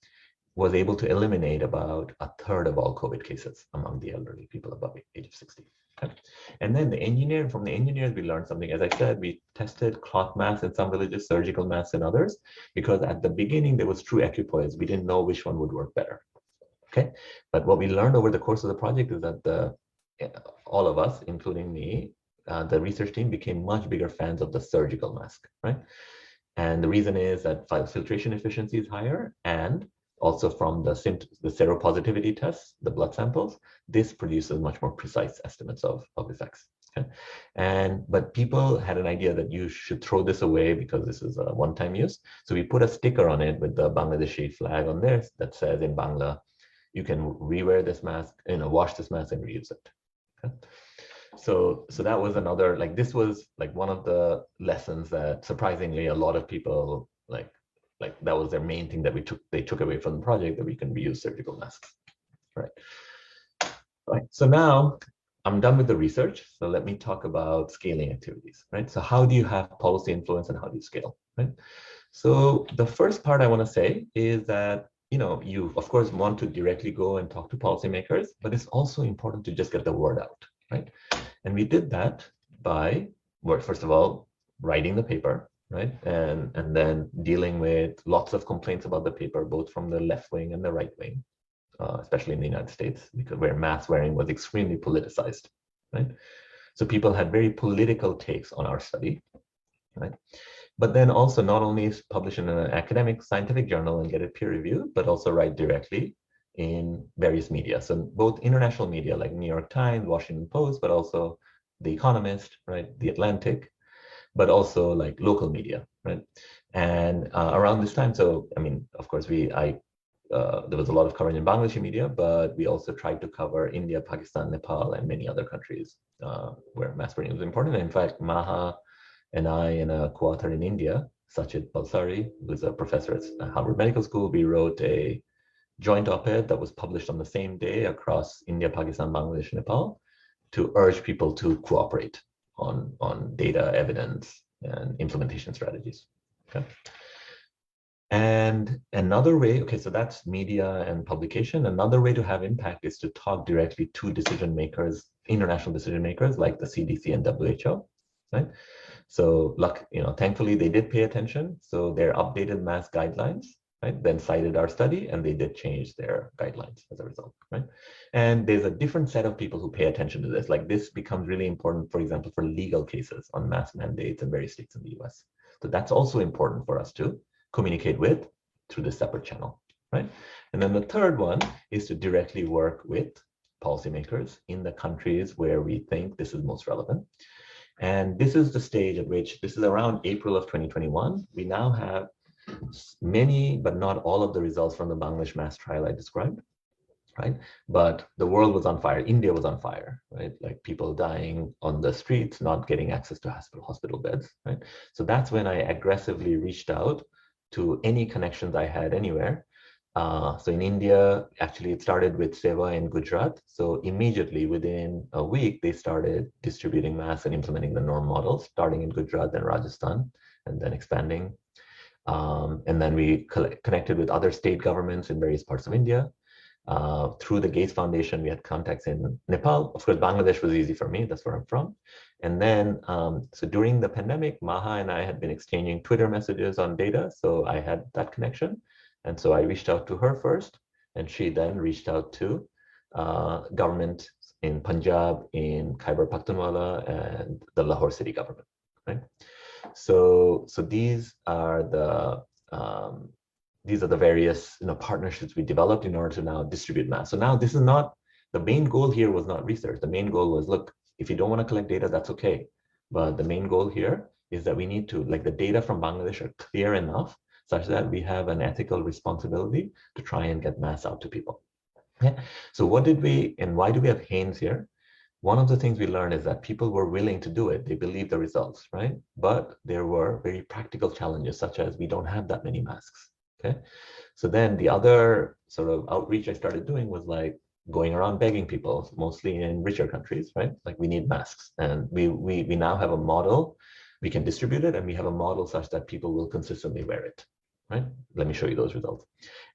was able to eliminate about a third of all COVID cases among the elderly people above the age of 60. Okay? And then from the engineers, we learned something. As I said, we tested cloth masks in some villages, surgical masks in others, because at the beginning, there was true equipoise. We didn't know which one would work better. Okay, but what we learned over the course of the project is that all of us, including me, the research team, became much bigger fans of the surgical mask, right? And the reason is that filtration efficiency is higher, and also from the seropositivity tests, the blood samples, this produces much more precise estimates of effects. Okay? But people had an idea that you should throw this away because this is a one-time use. So we put a sticker on it with the Bangladeshi flag on there that says in Bangla, you can rewear this mask, wash this mask and reuse it. Okay? So that was another, this was one of the lessons that surprisingly a lot of people that was their main thing that they took away from the project, that we can reuse surgical masks. Right. So now I'm done with the research. So let me talk about scaling activities, right? So how do you have policy influence and how do you scale, right? So the first part I want to say is that you of course want to directly go and talk to policymakers, but it's also important to just get the word out, right? And we did that by, first of all, writing the paper, right? And then dealing with lots of complaints about the paper, both from the left wing and the right wing, especially in the United States, because where mask wearing was extremely politicized, right? So people had very political takes on our study, right? But then also not only publish in an academic scientific journal and get it peer reviewed, but also write directly in various media. So both international media like New York Times, Washington Post, but also The Economist, right? The Atlantic, but also like local media, right? And around this time, so I mean, of course, there was a lot of coverage in Bangladeshi media, but we also tried to cover India, Pakistan, Nepal, and many other countries where mask wearing was important. And in fact, Maha and I and a co-author in India, Sachit Balsari, who's a professor at Harvard Medical School, we wrote a joint op-ed that was published on the same day across India, Pakistan, Bangladesh, Nepal, to urge people to cooperate on data, evidence, and implementation strategies. Okay. And another way, okay, so that's media and publication. Another way to have impact is to talk directly to decision makers, international decision makers like the CDC and WHO, right? So, thankfully they did pay attention. So their updated mask guidelines, right, then cited our study, and they did change their guidelines as a result, right? And there's a different set of people who pay attention to this. Like this becomes really important, for example, for legal cases on mask mandates in various states in the US. So that's also important for us to communicate with through this separate channel, right? And then the third one is to directly work with policymakers in the countries where we think this is most relevant. And this is the stage at which, this is around April of 2021, we now have many, but not all of the results from the Bangladesh mask trial I described, right? But the world was on fire, India was on fire, right? Like people dying on the streets, not getting access to hospital beds, right? So that's when I aggressively reached out to any connections I had anywhere. So in India, actually it started with Seva in Gujarat. So immediately within a week, they started distributing masks and implementing the norm models, starting in Gujarat, then Rajasthan, and then expanding. And then we connected with other state governments in various parts of India. Through the Gates Foundation, we had contacts in Nepal. Of course, Bangladesh was easy for me, that's where I'm from. And then, so during the pandemic, Maha and I had been exchanging Twitter messages on data, so I had that connection. And so I reached out to her first, and she then reached out to government in Punjab, in Khyber Pakhtunkhwa, and the Lahore city government, right? So these are the various partnerships we developed in order to now distribute masks. So now this is not, the main goal here was not research. The main goal was, look, if you don't want to collect data, that's okay. But the main goal here is that we need to, the data from Bangladesh are clear enough such that we have an ethical responsibility to try and get masks out to people. Okay? So what did we, and why do we have Haynes here? One of the things we learned is that people were willing to do it. They believed the results, right? But there were very practical challenges, such as we don't have that many masks, okay? So then the other sort of outreach I started doing was going around begging people, mostly in richer countries, right? We need masks. And we now have a model, we can distribute it, and we have a model such that people will consistently wear it, right? Let me show you those results.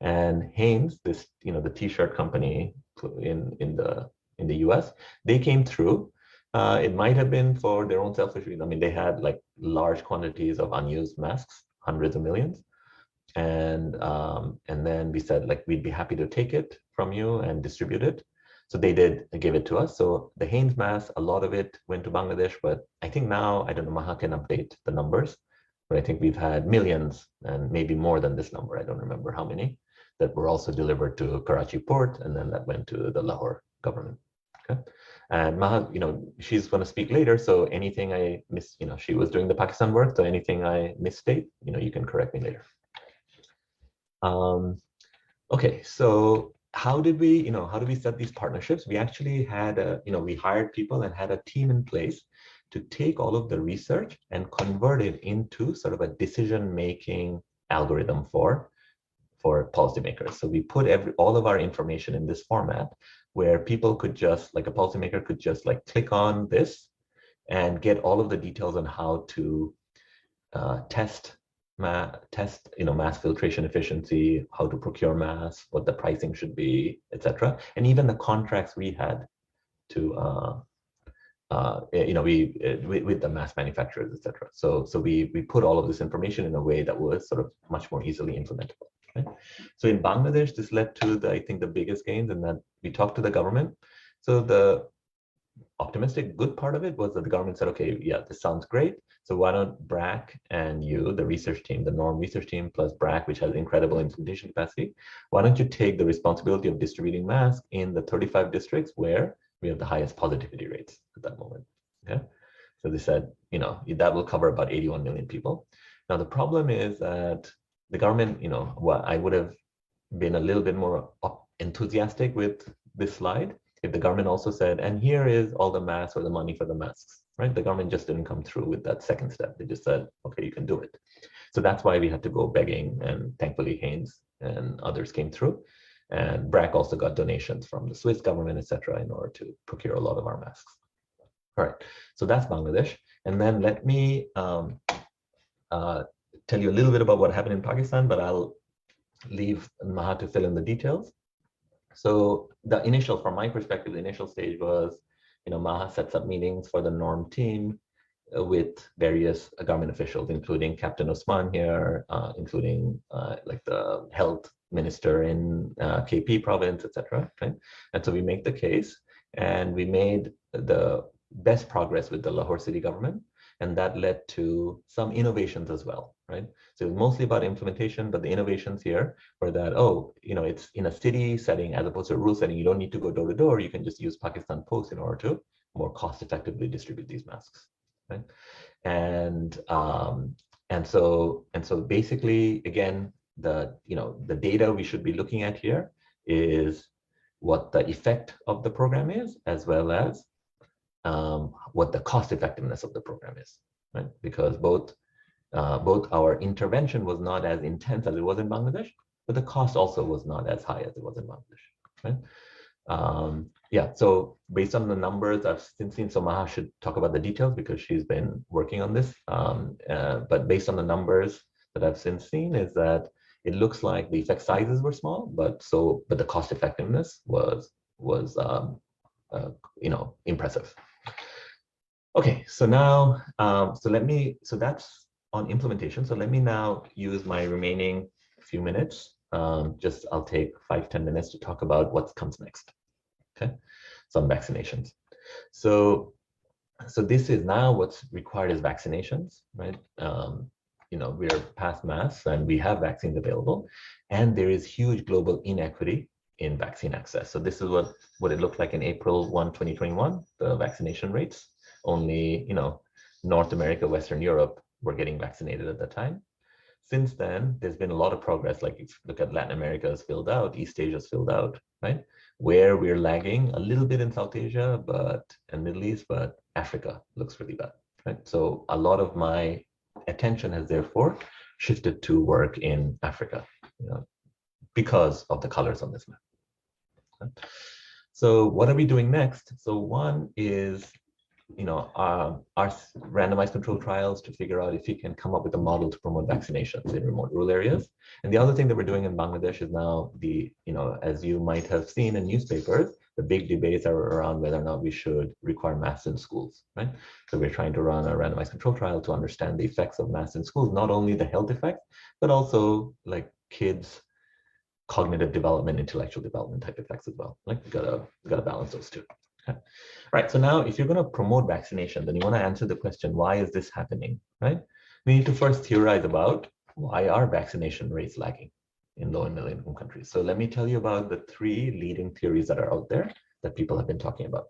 And Hanes, this, the T-shirt company in the US, they came through. It might have been for their own selfish reasons. I mean, they had like large quantities of unused masks, hundreds of millions. And then we said, like, we'd be happy to take it from you and distribute it. So they did give it to us. So the Hanes mask, a lot of it went to Bangladesh, but I think now, I don't know, Maha can update the numbers, but I think we've had millions and maybe more than this number. I don't remember how many that were also delivered to Karachi port, and then that went to the Lahore government. Okay. And Maha, she's going to speak later. So anything I miss, she was doing the Pakistan work. So anything I misstate, you can correct me later. Okay, so how did we set these partnerships? We actually had we hired people and had a team in place to take all of the research and convert it into sort of a decision-making algorithm for policymakers. So we put all of our information in this format where people could just, like a policymaker could just like click on this and get all of the details on how to test mass filtration efficiency, how to procure mass, what the pricing should be, etc. And even the contracts we had to with the mass manufacturers, etc. So we put all of this information in a way that was sort of much more easily implementable. Right? So in Bangladesh, this led to I think the biggest gains, and that we talked to the government. So the optimistic good part of it was that the government said, okay, yeah, this sounds great. So why don't BRAC and you, the research team, the NORM research team plus BRAC, which has incredible implementation capacity, why don't you take the responsibility of distributing masks in the 35 districts where we have the highest positivity rates at that moment. Okay. So they said, that will cover about 81 million people. Now, the problem is that the government, I would have been a little bit more enthusiastic with this slide if the government also said, and here is all the masks or the money for the masks, right? The government just didn't come through with that second step. They just said, okay, you can do it. So that's why we had to go begging, and thankfully Hanes and others came through. And BRAC also got donations from the Swiss government, etc., in order to procure a lot of our masks. All right, so that's Bangladesh. And then let me tell you a little bit about what happened in Pakistan, but I'll leave Maha to fill in the details. So from my perspective, the initial stage was, Maha sets up meetings for the NORM team with various government officials, including Captain Osman here, including like the health minister in KP province, etc. Right? And so we make the case, and we made the best progress with the Lahore city government, and that led to some innovations as well, right? So it was mostly about implementation, but the innovations here were that, it's in a city setting as opposed to a rural setting. You don't need to go door to door. You can just use Pakistan Post in order to more cost effectively distribute these masks, right? And so basically, again, the data we should be looking at here is what the effect of the program is, as well as what the cost effectiveness of the program is, right? Because both our intervention was not as intense as it was in Bangladesh, but the cost also was not as high as it was in Bangladesh, right? Yeah, so based on the numbers I've since seen, so Maha should talk about the details because she's been working on this. But based on the numbers that I've since seen is that it looks like the effect sizes were small, but the cost effectiveness was impressive. Okay, so now, so that's on implementation. So let me now use my remaining few minutes. I'll take 5-10 minutes to talk about what comes next. Okay, some vaccinations. So this is now what's required is vaccinations, right? We're past mass and we have vaccines available, and there is huge global inequity in vaccine access. So this is what it looked like in April 1, 2021, the vaccination rates. Only, North America, Western Europe were getting vaccinated at the time. Since then, there's been a lot of progress. Like if you look at Latin America is filled out, East Asia is filled out, right? Where we're lagging a little bit in South Asia, and Middle East, but Africa looks really bad, right? So a lot of my attention has therefore shifted to work in Africa, because of the colors on this map. Okay? So what are we doing next? So one is our randomized control trials to figure out if we can come up with a model to promote vaccinations in remote rural areas. And the other thing that we're doing in Bangladesh is now as you might have seen in newspapers, the big debates are around whether or not we should require masks in schools, right? So we're trying to run a randomized control trial to understand the effects of masks in schools, not only the health effects, but also like kids' cognitive development, intellectual development type effects as well. Like we gotta balance those two. Okay. Right. So now if you're going to promote vaccination, then you want to answer the question, why is this happening? Right? We need to first theorize about why are vaccination rates lagging in low and middle income countries. So let me tell you about the three leading theories that are out there that people have been talking about.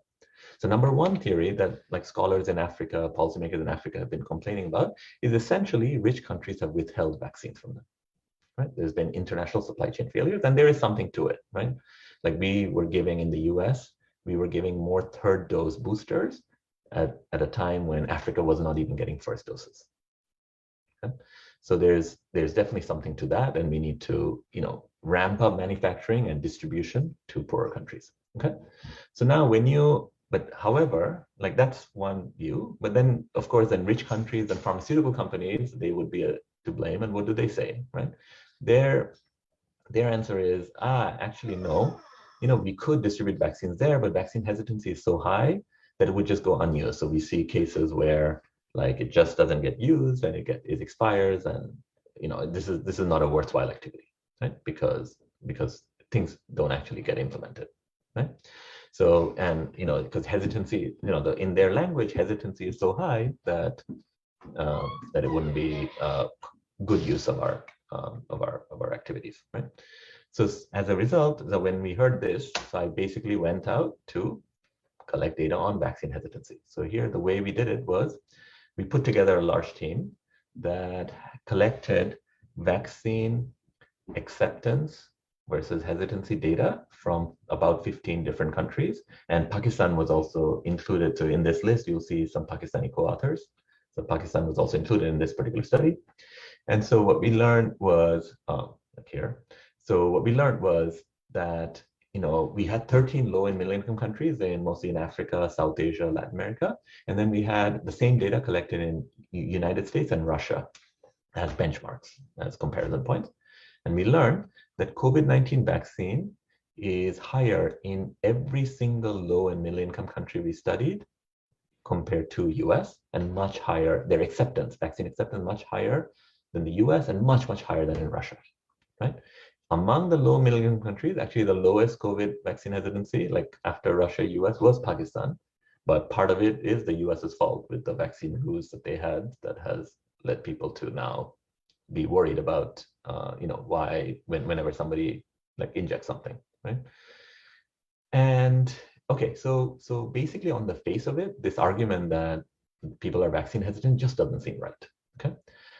So number one theory that like scholars in Africa, policymakers in Africa have been complaining about is essentially rich countries have withheld vaccines from them. Right? There's been international supply chain failures, and there is something to it, right? Like we were giving in the US, we were giving more third dose boosters at a time when Africa was not even getting first doses. Okay? So there's definitely something to that, and we need to ramp up manufacturing and distribution to poorer countries. Okay, so now but however, like that's one view. But then of course, then rich countries and pharmaceutical companies, they would be to blame. And what do they say, right? Their answer is, actually no. We could distribute vaccines there, but vaccine hesitancy is so high that it would just go unused. So we see cases where like it just doesn't get used and it expires, and this is not a worthwhile activity, right? Because things don't actually get implemented, right? So because hesitancy, in their language, hesitancy is so high that it wouldn't be good use of our activities, right? So as a result, so when we heard this, so I basically went out to collect data on vaccine hesitancy. So here, the way we did it was we put together a large team that collected vaccine acceptance versus hesitancy data from about 15 different countries. And Pakistan was also included. So in this list, you'll see some Pakistani co-authors. So Pakistan was also included in this particular study. And so what we learned was, So what we learned was that, we had 13 low and middle income countries, mostly in Africa, South Asia, Latin America. And then we had the same data collected in United States and Russia as benchmarks, as comparison points. And we learned that COVID-19 vaccine is higher in every single low and middle income country we studied compared to US, and much higher, their vaccine acceptance, much higher than the US and much, much higher than in Russia, right? Among the low middle income countries, actually the lowest COVID vaccine hesitancy, like after Russia, US, was Pakistan. But part of it is the US's fault with the vaccine rules that they had that has led people to now be worried about, why, whenever somebody like injects something, right? And okay, so basically on the face of it, this argument that people are vaccine hesitant just doesn't seem right, okay?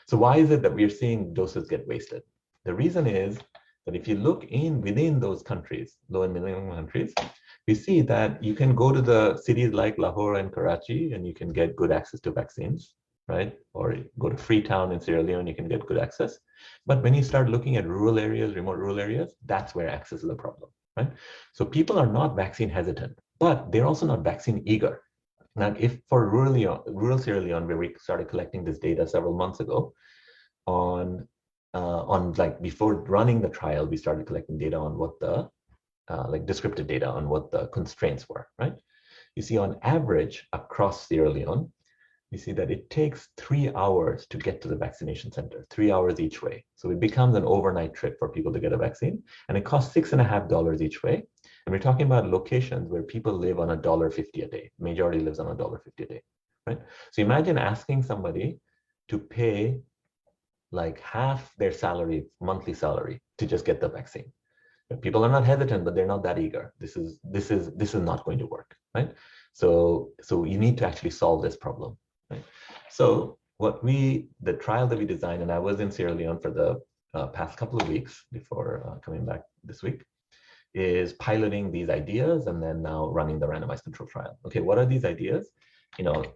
So why is it that we're seeing doses get wasted? The reason is that if you look within those countries, low and middle income countries, we see that you can go to the cities like Lahore and Karachi and you can get good access to vaccines, right? Or go to Freetown in Sierra Leone, you can get good access. But when you start looking at rural areas, remote rural areas, that's where access is a problem, right? So people are not vaccine hesitant, but they're also not vaccine eager. Now, if for rural Sierra Leone, where we started collecting this data several months ago, on like before running the trial, we started collecting data on what the descriptive data on what the constraints were, right? You see on average across Sierra Leone, you see that it takes 3 hours to get to the vaccination center, 3 hours each way. So it becomes an overnight trip for people to get a vaccine, and it costs $6.50 each way. And we're talking about locations where people live on $1.50 a day. Majority lives on $1.50 a day, right? So imagine asking somebody to pay like half their salary, monthly salary, to just get the vaccine. People are not hesitant, but they're not that eager. This is not going to work, right? So you need to actually solve this problem, right? So the trial that we designed, and I was in Sierra Leone for the past couple of weeks before coming back this week, is piloting these ideas and then now running the randomized control trial. Okay, what are these ideas?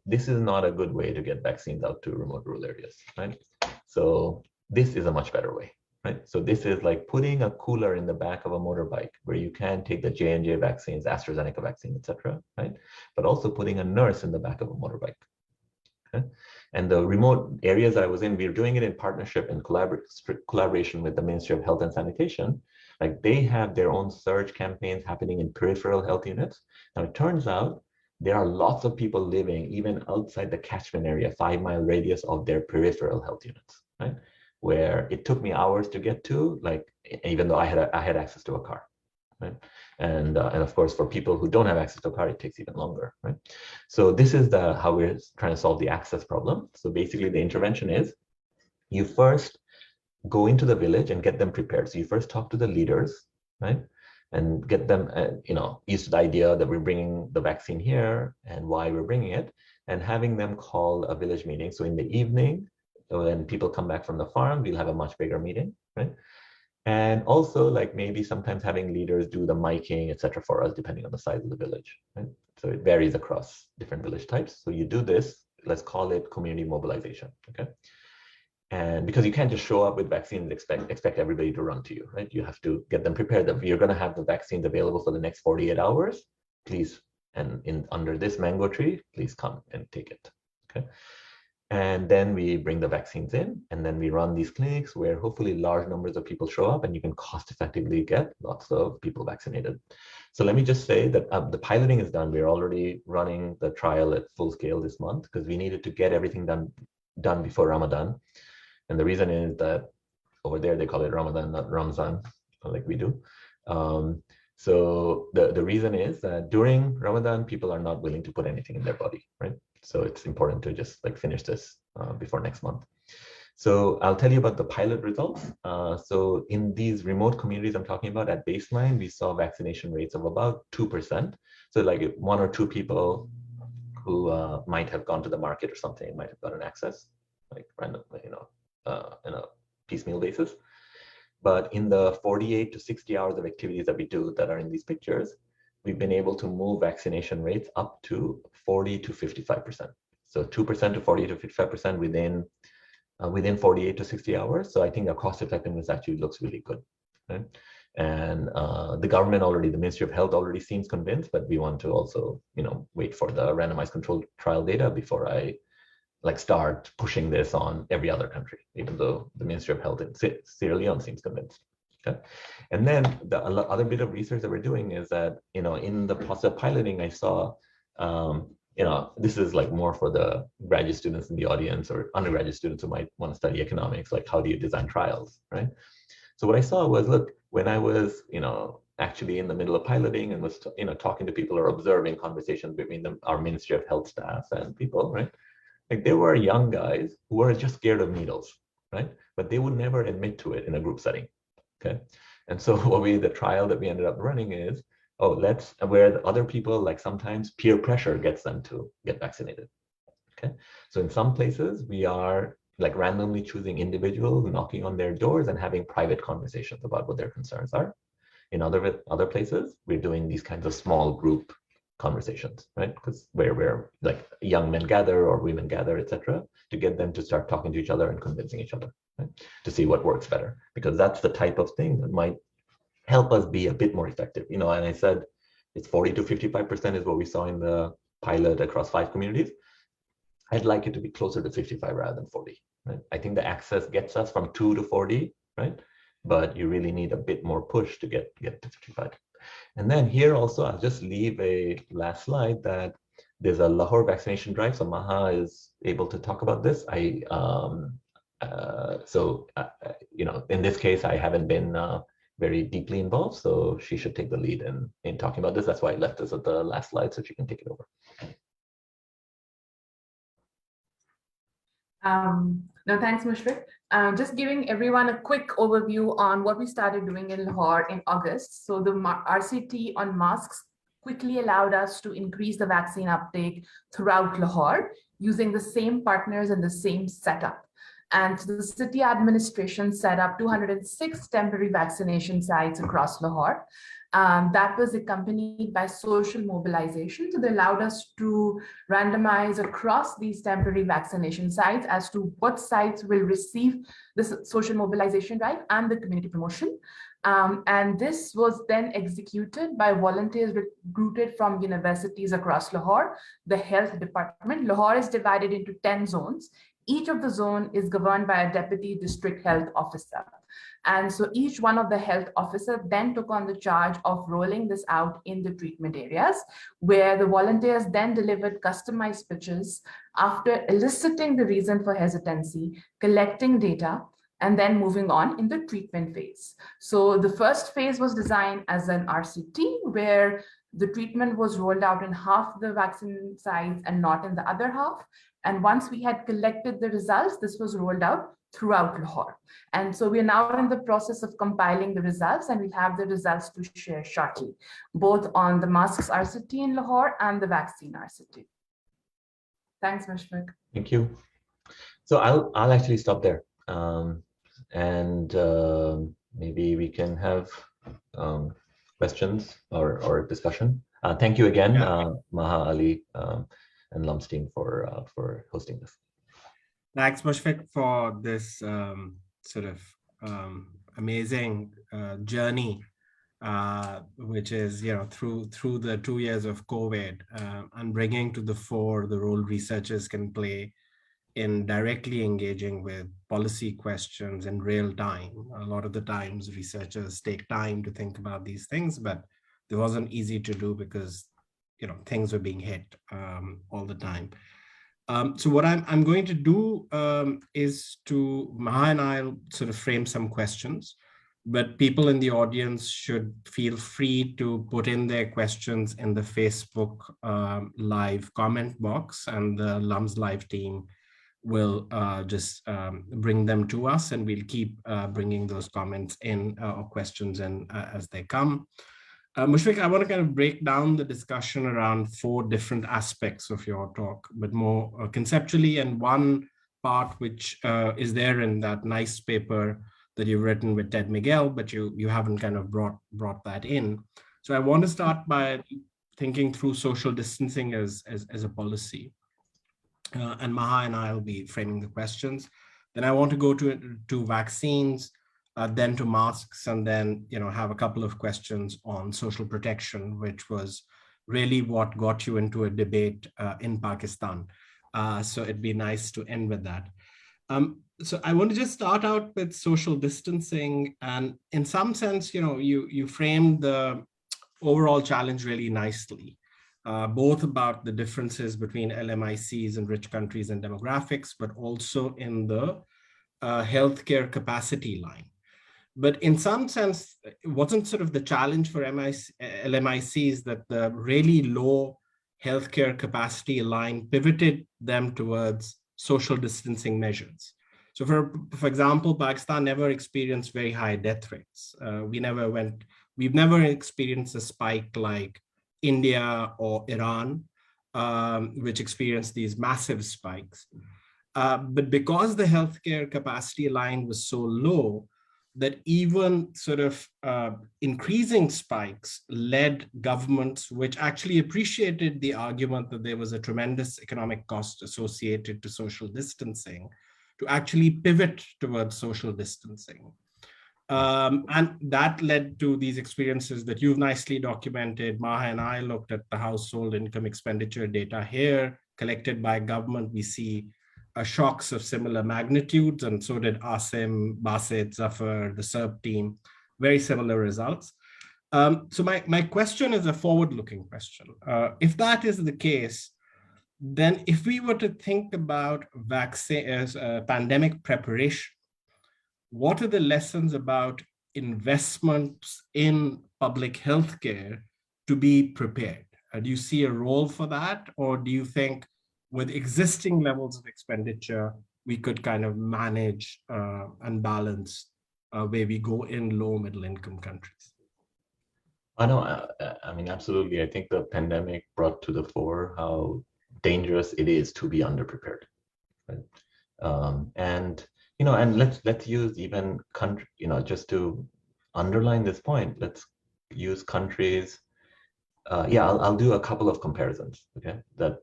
This is not a good way to get vaccines out to remote rural areas, right? So this is a much better way, right? So this is like putting a cooler in the back of a motorbike where you can take the J&J vaccines, AstraZeneca vaccine, etc., right? But also putting a nurse in the back of a motorbike. Okay? And the remote areas I was in, we were doing it in partnership and collaboration with the Ministry of Health and Sanitation. Like they have their own surge campaigns happening in peripheral health units. Now it turns out there are lots of people living even outside the catchment area, 5-mile radius of their peripheral health units, right? Where it took me hours to get to, like, even though I had access to a car, right? And of course, for people who don't have access to a car, it takes even longer, right? So this is how we're trying to solve the access problem. So basically the intervention is you first go into the village and get them prepared. So you first talk to the leaders, right? And get them, used to the idea that we're bringing the vaccine here and why we're bringing it, and having them call a village meeting. So in the evening, when people come back from the farm, we'll have a much bigger meeting, right? And also, like maybe sometimes having leaders do the miking, etc., for us, depending on the size of the village, right? So it varies across different village types. So you do this, let's call it community mobilization, okay? And because you can't just show up with vaccines, expect everybody to run to you, right? You have to get them prepared that you're going to have the vaccines available for the next 48 hours. Please, and under this mango tree, please come and take it, okay? And then we bring the vaccines in, and then we run these clinics where hopefully large numbers of people show up and you can cost effectively get lots of people vaccinated. So let me just say that the piloting is done. We're already running the trial at full scale this month because we needed to get everything done before Ramadan. And the reason is that over there, they call it Ramadan, not Ramzan, like we do. So the reason is that during Ramadan, people are not willing to put anything in their body, right? So it's important to just like finish this before next month. So I'll tell you about the pilot results. So in these remote communities I'm talking about, at baseline, we saw vaccination rates of about 2%. So like 1 or 2 people who might have gone to the market or something might have gotten access, like randomly, in a piecemeal basis. But in the 48 to 60 hours of activities that we do that are in these pictures, we've been able to move vaccination rates up to 40 to 55%. So 2% to 40 to 55% within 48 to 60 hours. So I think the cost effectiveness actually looks really good, right? And the government already, the Ministry of Health already seems convinced, but we want to also, wait for the randomized controlled trial data before I start pushing this on every other country, even though the Ministry of Health in Sierra Leone seems convinced. Okay. And then the other bit of research that we're doing is that, in the process of piloting, I saw, this is like more for the graduate students in the audience or undergraduate students who might want to study economics, like how do you design trials, right? So what I saw was, look, when I was, actually in the middle of piloting and was, talking to people or observing conversations between our Ministry of Health staff and people, right? Like there were young guys who were just scared of needles, right? But they would never admit to it in a group setting, okay? And so the trial that we ended up running is, where the other people, like sometimes peer pressure gets them to get vaccinated, okay? So in some places, we are like randomly choosing individuals, knocking on their doors and having private conversations about what their concerns are. In other places, we're doing these kinds of small group conversations, right? Because where like young men gather or women gather, etc., to get them to start talking to each other and convincing each other, right? To see what works better, because that's the type of thing that might help us be a bit more effective. And I said it's 40 to 55% is what we saw in the pilot across 5 communities. I'd like it to be closer to 55 rather than 40, right? I think the access gets us from 2 to 40, right? But you really need a bit more push to get to 55. And then here also, I'll just leave a last slide that there's a Lahore vaccination drive. So Maha is able to talk about this. In this case, I haven't been very deeply involved, so she should take the lead in talking about this. That's why I left this at the last slide, so she can take it over. No, thanks, Mushfiq. Just giving everyone a quick overview on what we started doing in Lahore in August. So the RCT on masks quickly allowed us to increase the vaccine uptake throughout Lahore using the same partners and the same setup. And the city administration set up 206 temporary vaccination sites across Lahore. That was accompanied by social mobilization. So they allowed us to randomize across these temporary vaccination sites as to what sites will receive this social mobilization drive and the community promotion. And this was then executed by volunteers recruited from universities across Lahore, the health department. Lahore is divided into 10 zones. Each of the zone is governed by a deputy district health officer. And so each one of the health officers then took on the charge of rolling this out in the treatment areas, where the volunteers then delivered customized pitches after eliciting the reason for hesitancy, collecting data, and then moving on in the treatment phase. So the first phase was designed as an RCT, where the treatment was rolled out in half the vaccine sites and not in the other half. And once we had collected the results, this was rolled out throughout Lahore. And so we are now in the process of compiling the results, and we'll have the results to share shortly, both on the masks RCT in Lahore and the vaccine RCT. Thanks, Mushfiq. Thank you. So I'll actually stop there. And maybe we can have questions or discussion. Thank you again, Maha, Ali, and LUMS team for hosting this. Thanks, Mushfiq, for this sort of amazing journey, which is, through the 2 years of COVID, and bringing to the fore the role researchers can play in directly engaging with policy questions in real time. A lot of the times researchers take time to think about these things, but it wasn't easy to do because things were being hit all the time. So what I'm going to do is Maha and I'll sort of frame some questions, but people in the audience should feel free to put in their questions in the Facebook live comment box, and the LUMS live team will just bring them to us, and we'll keep bringing those comments in or questions in as they come. Mushfiq, I want to kind of break down the discussion around 4 different aspects of your talk, but more conceptually, and one part which is there in that nice paper that you've written with Ted Miguel, but you haven't kind of brought that in. So I want to start by thinking through social distancing as a policy. And Maha and I will be framing the questions. Then I want to go to vaccines, then to masks, and then have a couple of questions on social protection, which was really what got you into a debate in Pakistan. So it'd be nice to end with that. So I want to just start out with social distancing, and in some sense, you framed the overall challenge really nicely. Both about the differences between LMICs in rich countries and demographics, but also in the healthcare capacity line. But in some sense, it wasn't sort of the challenge for LMICs that the really low healthcare capacity line pivoted them towards social distancing measures. So for example, Pakistan never experienced very high death rates. We've never experienced a spike like India or Iran, which experienced these massive spikes. But because the healthcare capacity line was so low, that even sort of increasing spikes led governments, which actually appreciated the argument that there was a tremendous economic cost associated to social distancing, to actually pivot towards social distancing. And that led to these experiences that you've nicely documented. Maha and I looked at the household income expenditure data here, collected by government. We see shocks of similar magnitudes, and so did Asim, Basit, Zafar, the SERP team, very similar results. So my question is a forward-looking question. If that is the case, then if we were to think about vaccine as pandemic preparation, what are the lessons about investments in public healthcare to be prepared? Do you see a role for that? Or do you think with existing levels of expenditure, we could kind of manage and balance where we go in low middle income countries? I know, I mean, absolutely. I think the pandemic brought to the fore how dangerous it is to be underprepared. Right? And and let's use even country, just to underline this point, let's use countries. I'll do a couple of comparisons. Okay, that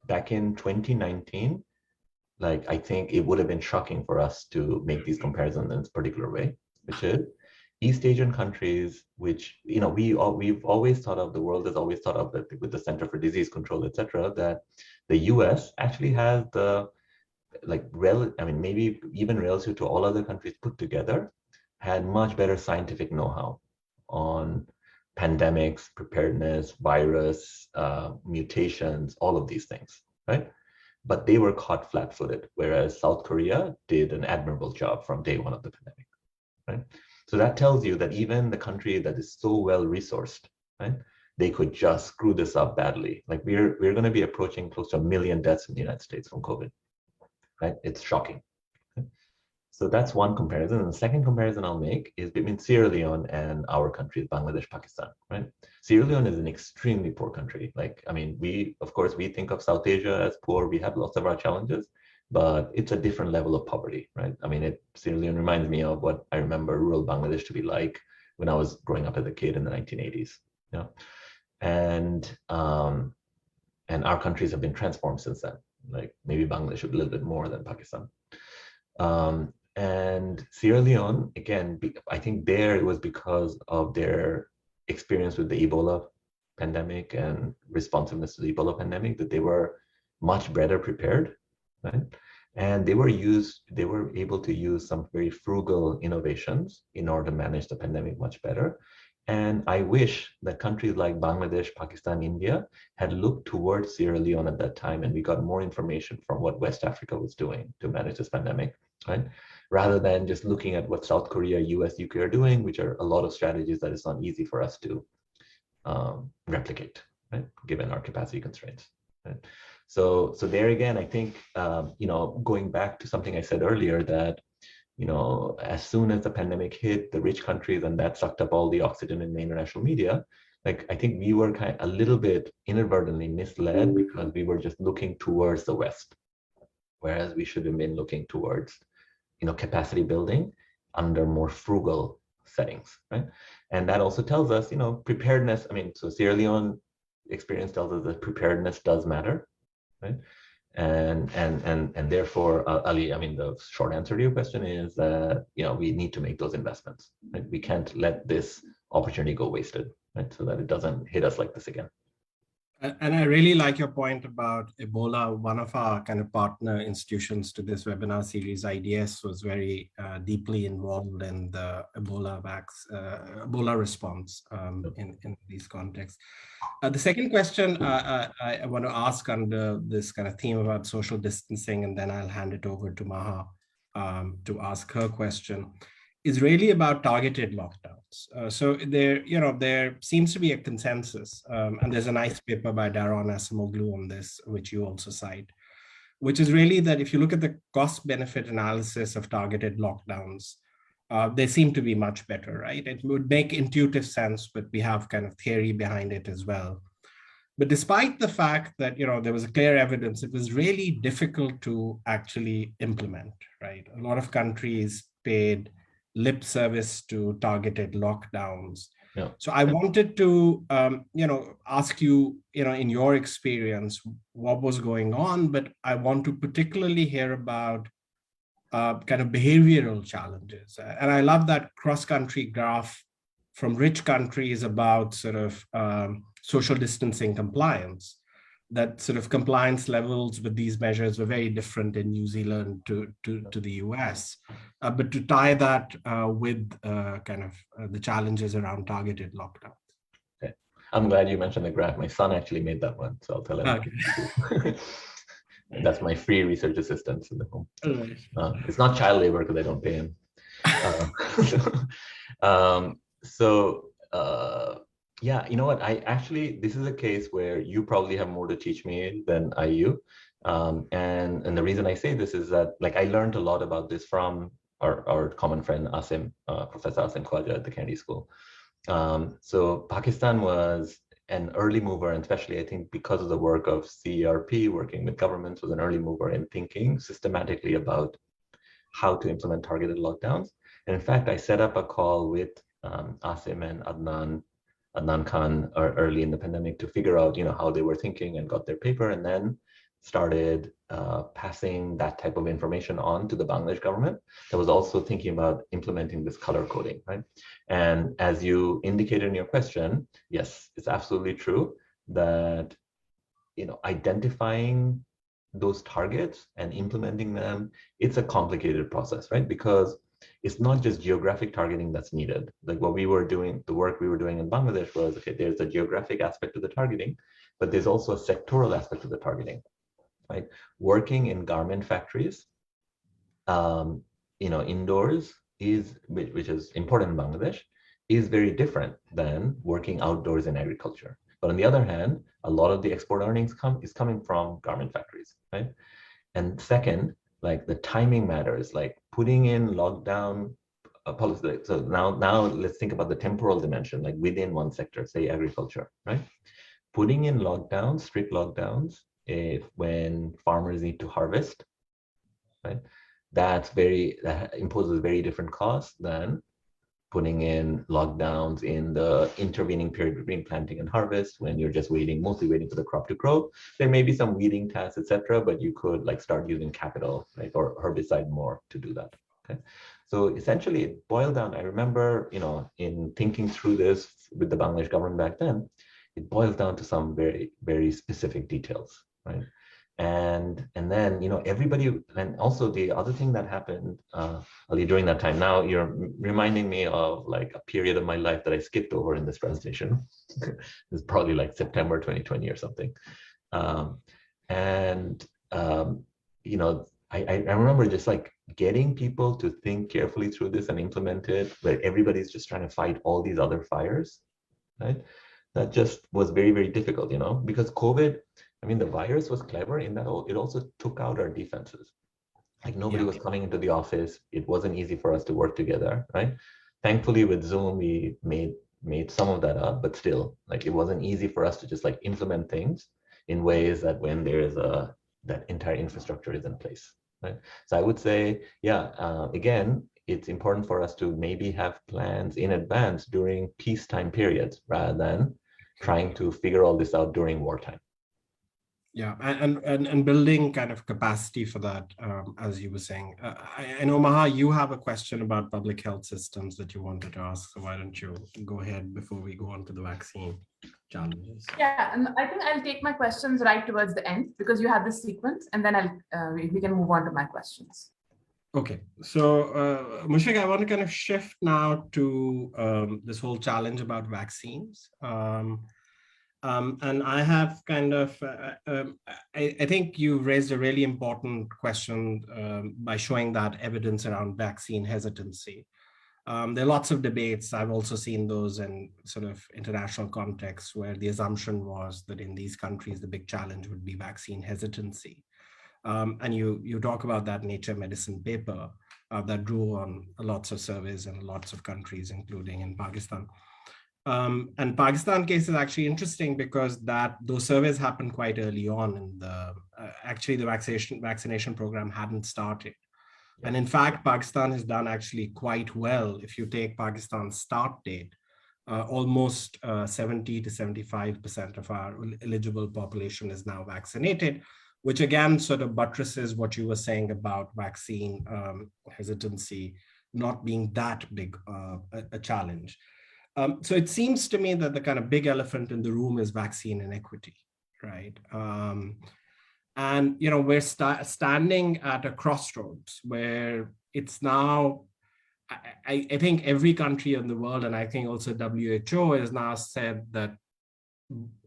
back in 2019, like, I think it would have been shocking for us to make these comparisons in this particular way, which is East Asian countries, which, we've always thought of, the world has always thought of that with the Center for Disease Control, etc., that the US actually has the, maybe even relative to all other countries put together, had much better scientific know-how on pandemics, preparedness, virus, mutations, all of these things, right? But they were caught flat-footed, whereas South Korea did an admirable job from day one of the pandemic, right? So that tells you that even the country that is so well resourced, right, they could just screw this up badly. Like, we're going to be approaching close to 1 million deaths in the United States from COVID, right? It's shocking. So that's one comparison. And the second comparison I'll make is between Sierra Leone and our countries, Bangladesh, Pakistan, right? Sierra Leone is an extremely poor country. Like, we think of South Asia as poor. We have lots of our challenges, but it's a different level of poverty, right? Sierra Leone reminds me of what I remember rural Bangladesh to be like when I was growing up as a kid in the 1980s. And our countries have been transformed since then. Like, maybe Bangladesh a little bit more than Pakistan. And Sierra Leone, again, I think there it was because of their experience with the Ebola pandemic and responsiveness to the Ebola pandemic that they were much better prepared, right? And they were able to use some very frugal innovations in order to manage the pandemic much better. And I wish that countries like Bangladesh, Pakistan, India had looked towards Sierra Leone at that time, and we got more information from what West Africa was doing to manage this pandemic, right? Rather than just looking at what South Korea, US, UK are doing, which are a lot of strategies that it's not easy for us to replicate, right? Given our capacity constraints, right? So there again, I think, going back to something I said earlier, that as soon as the pandemic hit the rich countries and that sucked up all the oxygen in the international media, like, I think we were kind of a little bit inadvertently misled because we were just looking towards the West, whereas we should have been looking towards, capacity building under more frugal settings, right? And that also tells us, preparedness. So Sierra Leone experience tells us that preparedness does matter, right? And therefore, Ali, the short answer to your question is that, we need to make those investments, right? We can't let this opportunity go wasted, right? So that it doesn't hit us like this again. And I really like your point about Ebola. One of our kind of partner institutions to this webinar series, IDS, was very deeply involved in the Ebola response in these contexts. The second question I want to ask under this kind of theme about social distancing, and then I'll hand it over to Maha to ask her question, is really about targeted lockdowns. So there seems to be a consensus, and there's a nice paper by Daron Acemoglu on this, which you also cite, which is really that if you look at the cost-benefit analysis of targeted lockdowns, they seem to be much better, right? It would make intuitive sense, but we have kind of theory behind it as well. But despite the fact that there was a clear evidence, it was really difficult to actually implement, right? A lot of countries paid lip service to targeted lockdowns. Yeah. So I wanted to, ask you, in your experience, what was going on, but I want to particularly hear about kind of behavioral challenges. And I love that cross-country graph from rich countries about sort of social distancing compliance, that sort of compliance levels with these measures were very different in New Zealand to the US. But to tie that with kind of the challenges around targeted lockdowns. Okay. I'm glad you mentioned the graph. My son actually made that one, so I'll tell him. Okay. That's my free research assistant in the home. Right. It's not child labor because I don't pay him. Yeah, you know what? This is a case where you probably have more to teach me than I you. And the reason I say this is that, like, I learned a lot about this from our common friend Asim, Professor Asim Khwaja at the Kennedy School. So Pakistan was an early mover, and especially I think because of the work of CERP, working with governments, was an early mover in thinking systematically about how to implement targeted lockdowns. And in fact, I set up a call with Asim and Adnan Khan early in the pandemic to figure out, how they were thinking and got their paper, and then started passing that type of information on to the Bangladesh government that was also thinking about implementing this color coding, right? And as you indicated in your question, yes, it's absolutely true that, identifying those targets and implementing them, it's a complicated process, right? Because it's not just geographic targeting that's needed. Like what we were doing, the work we were doing in Bangladesh was, okay, there's a geographic aspect to the targeting, but there's also a sectoral aspect to the targeting, right? Working in garment factories, indoors which is important in Bangladesh, is very different than working outdoors in agriculture. But on the other hand, a lot of the export earnings is coming from garment factories, right? And second, like the timing matters, like putting in lockdown policy. So now let's think about the temporal dimension, like within one sector, say agriculture, right? Putting in lockdowns, strict lockdowns, when farmers need to harvest, right? That imposes very different costs than putting in lockdowns in the intervening period between planting and harvest, when you're just mostly waiting for the crop to grow. There may be some weeding tasks, etc., but you could like start using capital, right, or herbicide more to do that. Okay, so essentially it boiled down. I remember, in thinking through this with the Bangladesh government back then, it boils down to some very, very specific details, right? And then, everybody, and also the other thing that happened, Ali, during that time, now you're reminding me of like a period of my life that I skipped over in this presentation. It's probably like September 2020 or something. I remember just like getting people to think carefully through this and implement it, where everybody's just trying to fight all these other fires, right? That just was very, very difficult, because COVID, the virus was clever in that it also took out our defenses. Like nobody was coming into the office. It wasn't easy for us to work together, right? Thankfully with Zoom, we made some of that up, but still, like it wasn't easy for us to just like implement things in ways that when there is that entire infrastructure is in place, right? So I would say, again, it's important for us to maybe have plans in advance during peacetime periods rather than trying to figure all this out during wartime. Yeah, and building kind of capacity for that, as you were saying. I know, Maha, you have a question about public health systems that you wanted to ask, so why don't you go ahead before we go on to the vaccine challenges? Yeah, and I think I'll take my questions right towards the end because you have this sequence, and then we can move on to my questions. Okay, so Mushfiq, I want to kind of shift now to this whole challenge about vaccines. And I have kind of, I think you raised a really important question by showing that evidence around vaccine hesitancy. There are lots of debates. I've also seen those in sort of international contexts where the assumption was that in these countries, the big challenge would be vaccine hesitancy. And you talk about that Nature Medicine paper that drew on lots of surveys in lots of countries, including in Pakistan. And Pakistan case is actually interesting because those surveys happened quite early on, and actually the vaccination program hadn't started. And in fact, Pakistan has done actually quite well. If you take Pakistan's start date, almost 70 to 75% of our eligible population is now vaccinated, which again sort of buttresses what you were saying about vaccine hesitancy not being that big a challenge. So it seems to me that the kind of big elephant in the room is vaccine inequity, right? And we're standing at a crossroads where it's now, I think every country in the world, and I think also WHO has now said that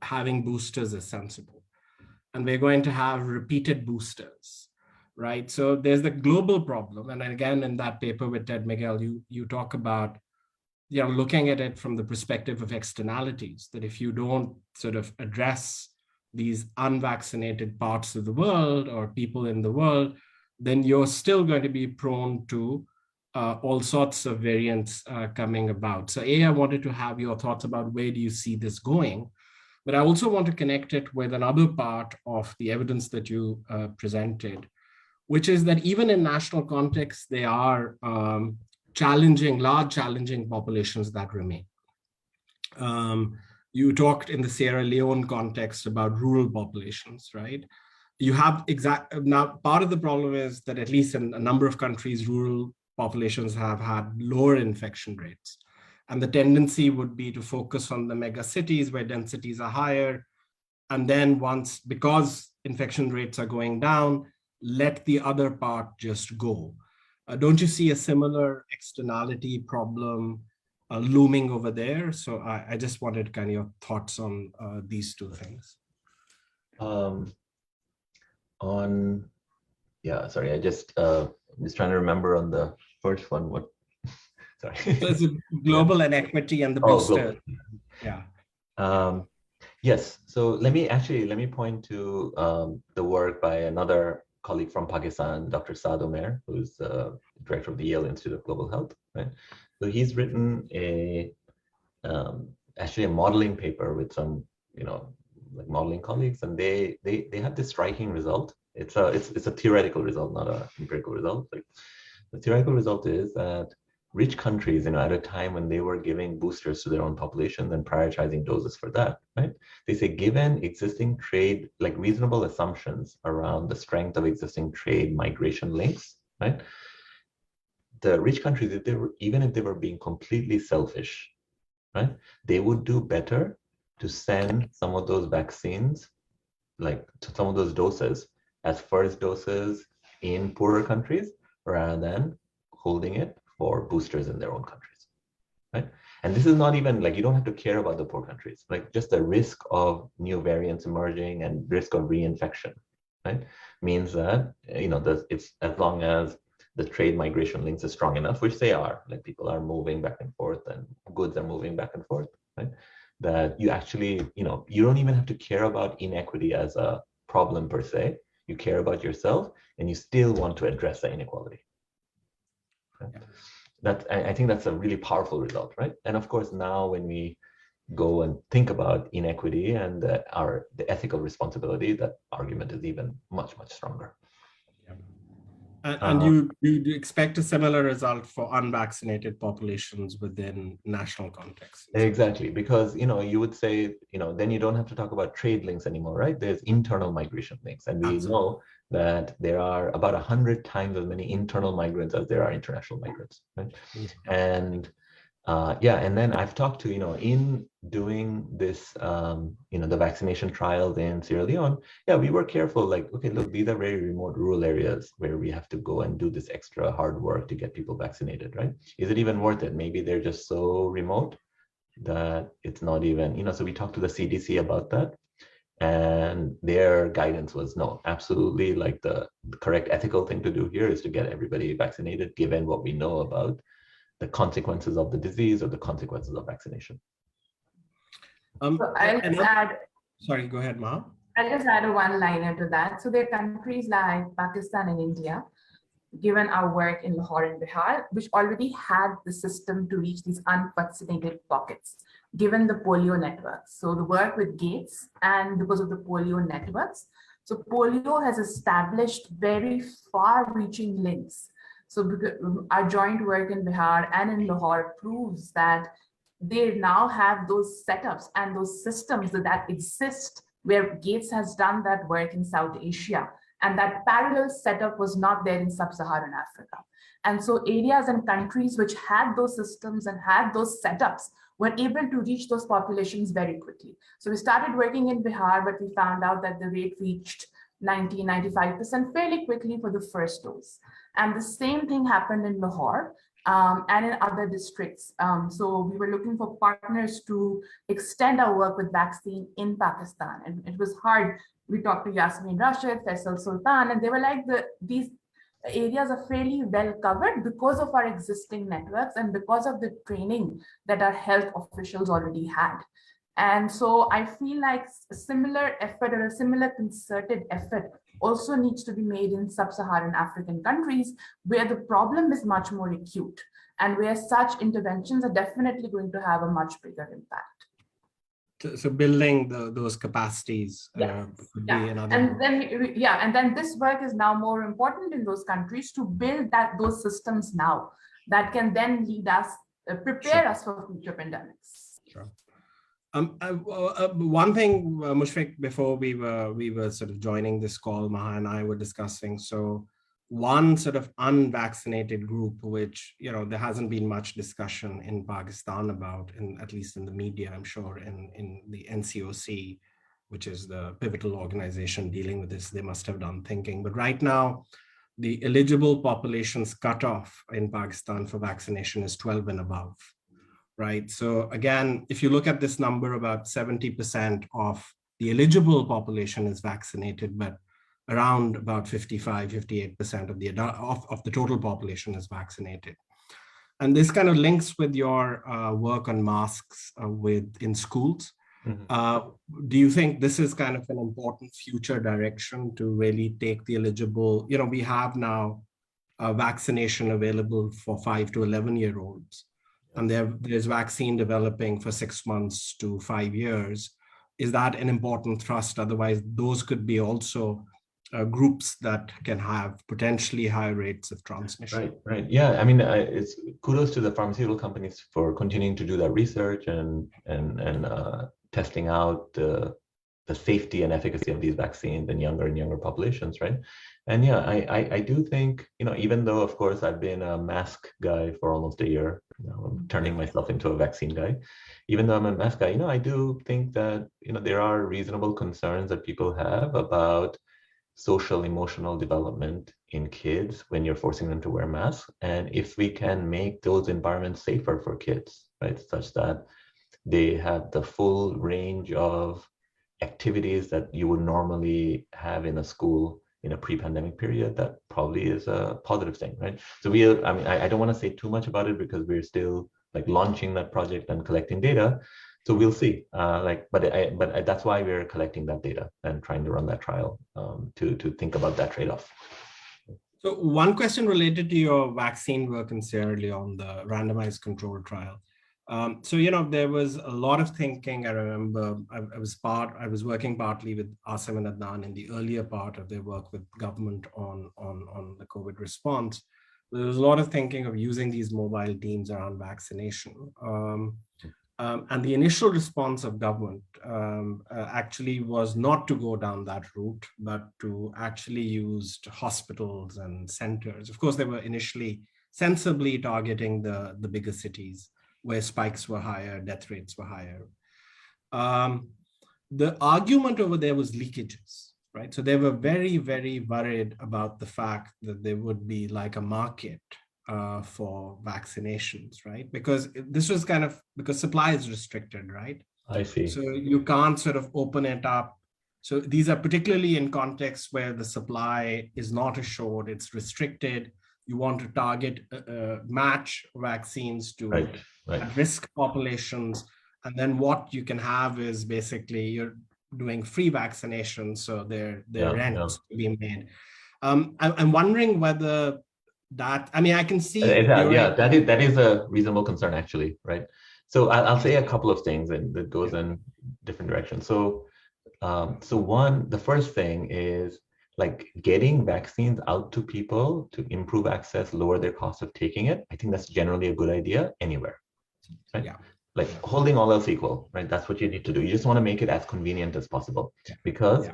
having boosters is sensible. And we're going to have repeated boosters, right? So there's the global problem. And again, in that paper with Ted Miguel, you talk about looking at it from the perspective of externalities, that if you don't sort of address these unvaccinated parts of the world or people in the world, then you're still going to be prone to all sorts of variants coming about. So I wanted to have your thoughts about where do you see this going? But I also want to connect it with another part of the evidence that you presented, which is that even in national context, there are large challenging populations that remain. You talked in the Sierra Leone context about rural populations, right? You have now part of the problem is that at least in a number of countries, rural populations have had lower infection rates. And the tendency would be to focus on the mega cities where densities are higher. And then because infection rates are going down, let the other part just go. Don't you see a similar externality problem looming over there? So I just wanted kind of your thoughts on these two things. Sorry, I just trying to remember on the first one what. Sorry. So it's global inequity and the booster. Yeah. Yes. So let me point to the work by another colleague from Pakistan, Dr. Saad Omer, who's the director of the Yale Institute of Global Health. Right. So he's written actually a modeling paper with some like modeling colleagues, and they have this striking result. It's a theoretical result, not an empirical result. Like the theoretical result is that rich countries, at a time when they were giving boosters to their own populations and prioritizing doses for that, right? They say, given existing trade, like reasonable assumptions around the strength of existing trade migration links, right? The rich countries, even if they were being completely selfish, right? They would do better to send some of those vaccines, like some of those doses, as first doses in poorer countries, rather than holding it for boosters in their own countries, right? And this is not even like, you don't have to care about the poor countries, like just the risk of new variants emerging and risk of reinfection, right? Means that, it's as long as the trade migration links is strong enough, which they are, like people are moving back and forth and goods are moving back and forth, right? That you actually, you don't even have to care about inequity as a problem per se. You care about yourself and you still want to address the inequality. I think that's a really powerful result, right? And of course, now when we go and think about inequity and the ethical responsibility, that argument is even much, much stronger. Yeah. And you expect a similar result for unvaccinated populations within national contexts. Exactly, because you would say, then you don't have to talk about trade links anymore, right? There's internal migration links, and we know that there are about 100 times as many internal migrants as there are international migrants, right? Yeah. And and then I've talked to, in doing this, the vaccination trials in Sierra Leone, we were careful, like, okay, look, these are very remote rural areas where we have to go and do this extra hard work to get people vaccinated, right? Is it even worth it? Maybe they're just so remote that it's not even, so we talked to the CDC about that. And their guidance was, no, absolutely, like the correct ethical thing to do here is to get everybody vaccinated, given what we know about the consequences of the disease or the consequences of vaccination. So I'll just add. Sorry, go ahead, Maha. I'll just add a one-liner to that. So there are countries like Pakistan and India, given our work in Lahore and Bihar, which already had the system to reach these unvaccinated pockets, given the polio networks. So the work with Gates and because of the polio networks. So polio has established very far-reaching links. So our joint work in Bihar and in Lahore proves that they now have those setups and those systems that exist where Gates has done that work in South Asia. And that parallel setup was not there in sub-Saharan Africa. And so areas and countries which had those systems and had those setups were able to reach those populations very quickly. So we started working in Bihar, but we found out that the rate reached 90-95% fairly quickly for the first dose. And the same thing happened in Lahore and in other districts. So we were looking for partners to extend our work with vaccine in Pakistan. And it was hard. We talked to Yasmin Rashid, Faisal Sultan, and they were like, these areas are fairly well covered because of our existing networks and because of the training that our health officials already had. And so I feel like a similar effort or a similar concerted effort also needs to be made in sub-Saharan African countries where the problem is much more acute and where such interventions are definitely going to have a much bigger impact. So building those capacities Yes. could be another. And then this work is now more important in those countries to build those systems now that can then lead us, prepare us for future pandemics. Sure. One thing, Mushfiq, before we were sort of joining this call, Maha and I were discussing. So one sort of unvaccinated group, which there hasn't been much discussion in Pakistan about, at least in the media, I'm sure, in the NCOC, which is the pivotal organization dealing with this. They must have done thinking. But right now, the eligible population's cutoff in Pakistan for vaccination is 12 and above. Right. So again, if you look at this number, about 70% of the eligible population is vaccinated, but around about 58% of the total population is vaccinated. And this kind of links with your work on masks in schools. Mm-hmm. Do you think this is kind of an important future direction to really take the eligible, we have now vaccination available for 5 to 11-year-olds. And there's vaccine developing for 6 months to 5 years. Is that an important thrust? Otherwise, those could be also groups that can have potentially high rates of transmission. Right. Yeah. I mean, it's kudos to the pharmaceutical companies for continuing to do that research and testing out the safety and efficacy of these vaccines in younger and younger populations, right? And yeah, I do think, even though, of course, I've been a mask guy for almost a year, I'm turning myself into a vaccine guy. Even though I'm a mask guy, I do think that, there are reasonable concerns that people have about social emotional development in kids when you're forcing them to wear masks. And if we can make those environments safer for kids, right, such that they have the full range of activities that you would normally have in a school in a pre-pandemic period, that probably is a positive thing, right? So I don't want to say too much about it because we're still like launching that project and collecting data. So we'll see. But that's why we're collecting that data and trying to run that trial to think about that trade-off. So one question related to your vaccine work in Sierra Leone, the randomized control trial. There was a lot of thinking. I remember I was working partly with Asim and Adnan in the earlier part of their work with government on the COVID response. There was a lot of thinking of using these mobile teams around vaccination. And the initial response of government actually was not to go down that route, but to actually use hospitals and centers. Of course, they were initially sensibly targeting the bigger cities, where spikes were higher, death rates were higher. The argument over there was leakages, right? So they were very, very worried about the fact that there would be like a market for vaccinations, right? Because this was because supply is restricted, right? I see. So you can't sort of open it up. So these are particularly in contexts where the supply is not assured, it's restricted. You want to target, match vaccines to at-risk populations. And then what you can have is basically you're doing free vaccinations, so there are rents to be made. I'm wondering whether that, I can see. That is a reasonable concern, actually, right? So I'll say a couple of things, and that goes in different directions. So one, the first thing is like getting vaccines out to people to improve access, lower their cost of taking it. I think that's generally a good idea anywhere, right? Yeah. Like holding all else equal, right? That's what you need to do. You just want to make it as convenient as possible, because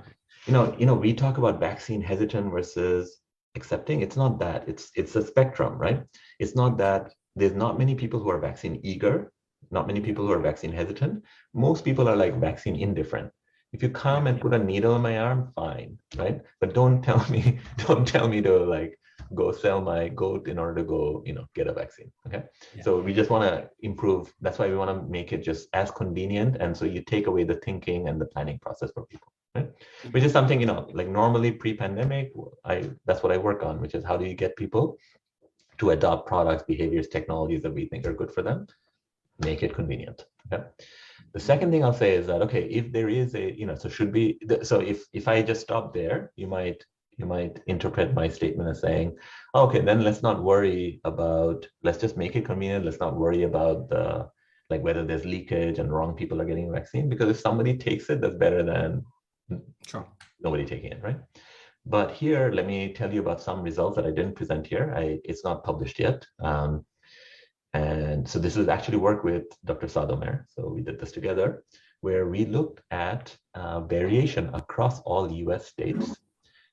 we talk about vaccine hesitant versus accepting. It's not that. It's a spectrum, right? It's not that there's not many people who are vaccine eager, not many people who are vaccine hesitant. Most people are like vaccine indifferent. If you come and put a needle in my arm, fine, right? But don't tell me to like go sell my goat in order to go, get a vaccine. Okay. Yeah. So we just want to improve. That's why we want to make it just as convenient. And so you take away the thinking and the planning process for people, right? Which is something, like normally pre-pandemic, that's what I work on, which is how do you get people to adopt products, behaviors, technologies that we think are good for them, make it convenient. Okay. The second thing I'll say is that, okay, if there is so if I just stop there, you might interpret my statement as saying, okay, then let's just make it convenient. Let's not worry about the like whether there's leakage and wrong people are getting a vaccine, because if somebody takes it, that's better than nobody taking it, right? But here, let me tell you about some results that I didn't present here. It's not published yet. And so this is actually work with Dr. Saad Omer. So we did this together, where we looked at variation across all US states,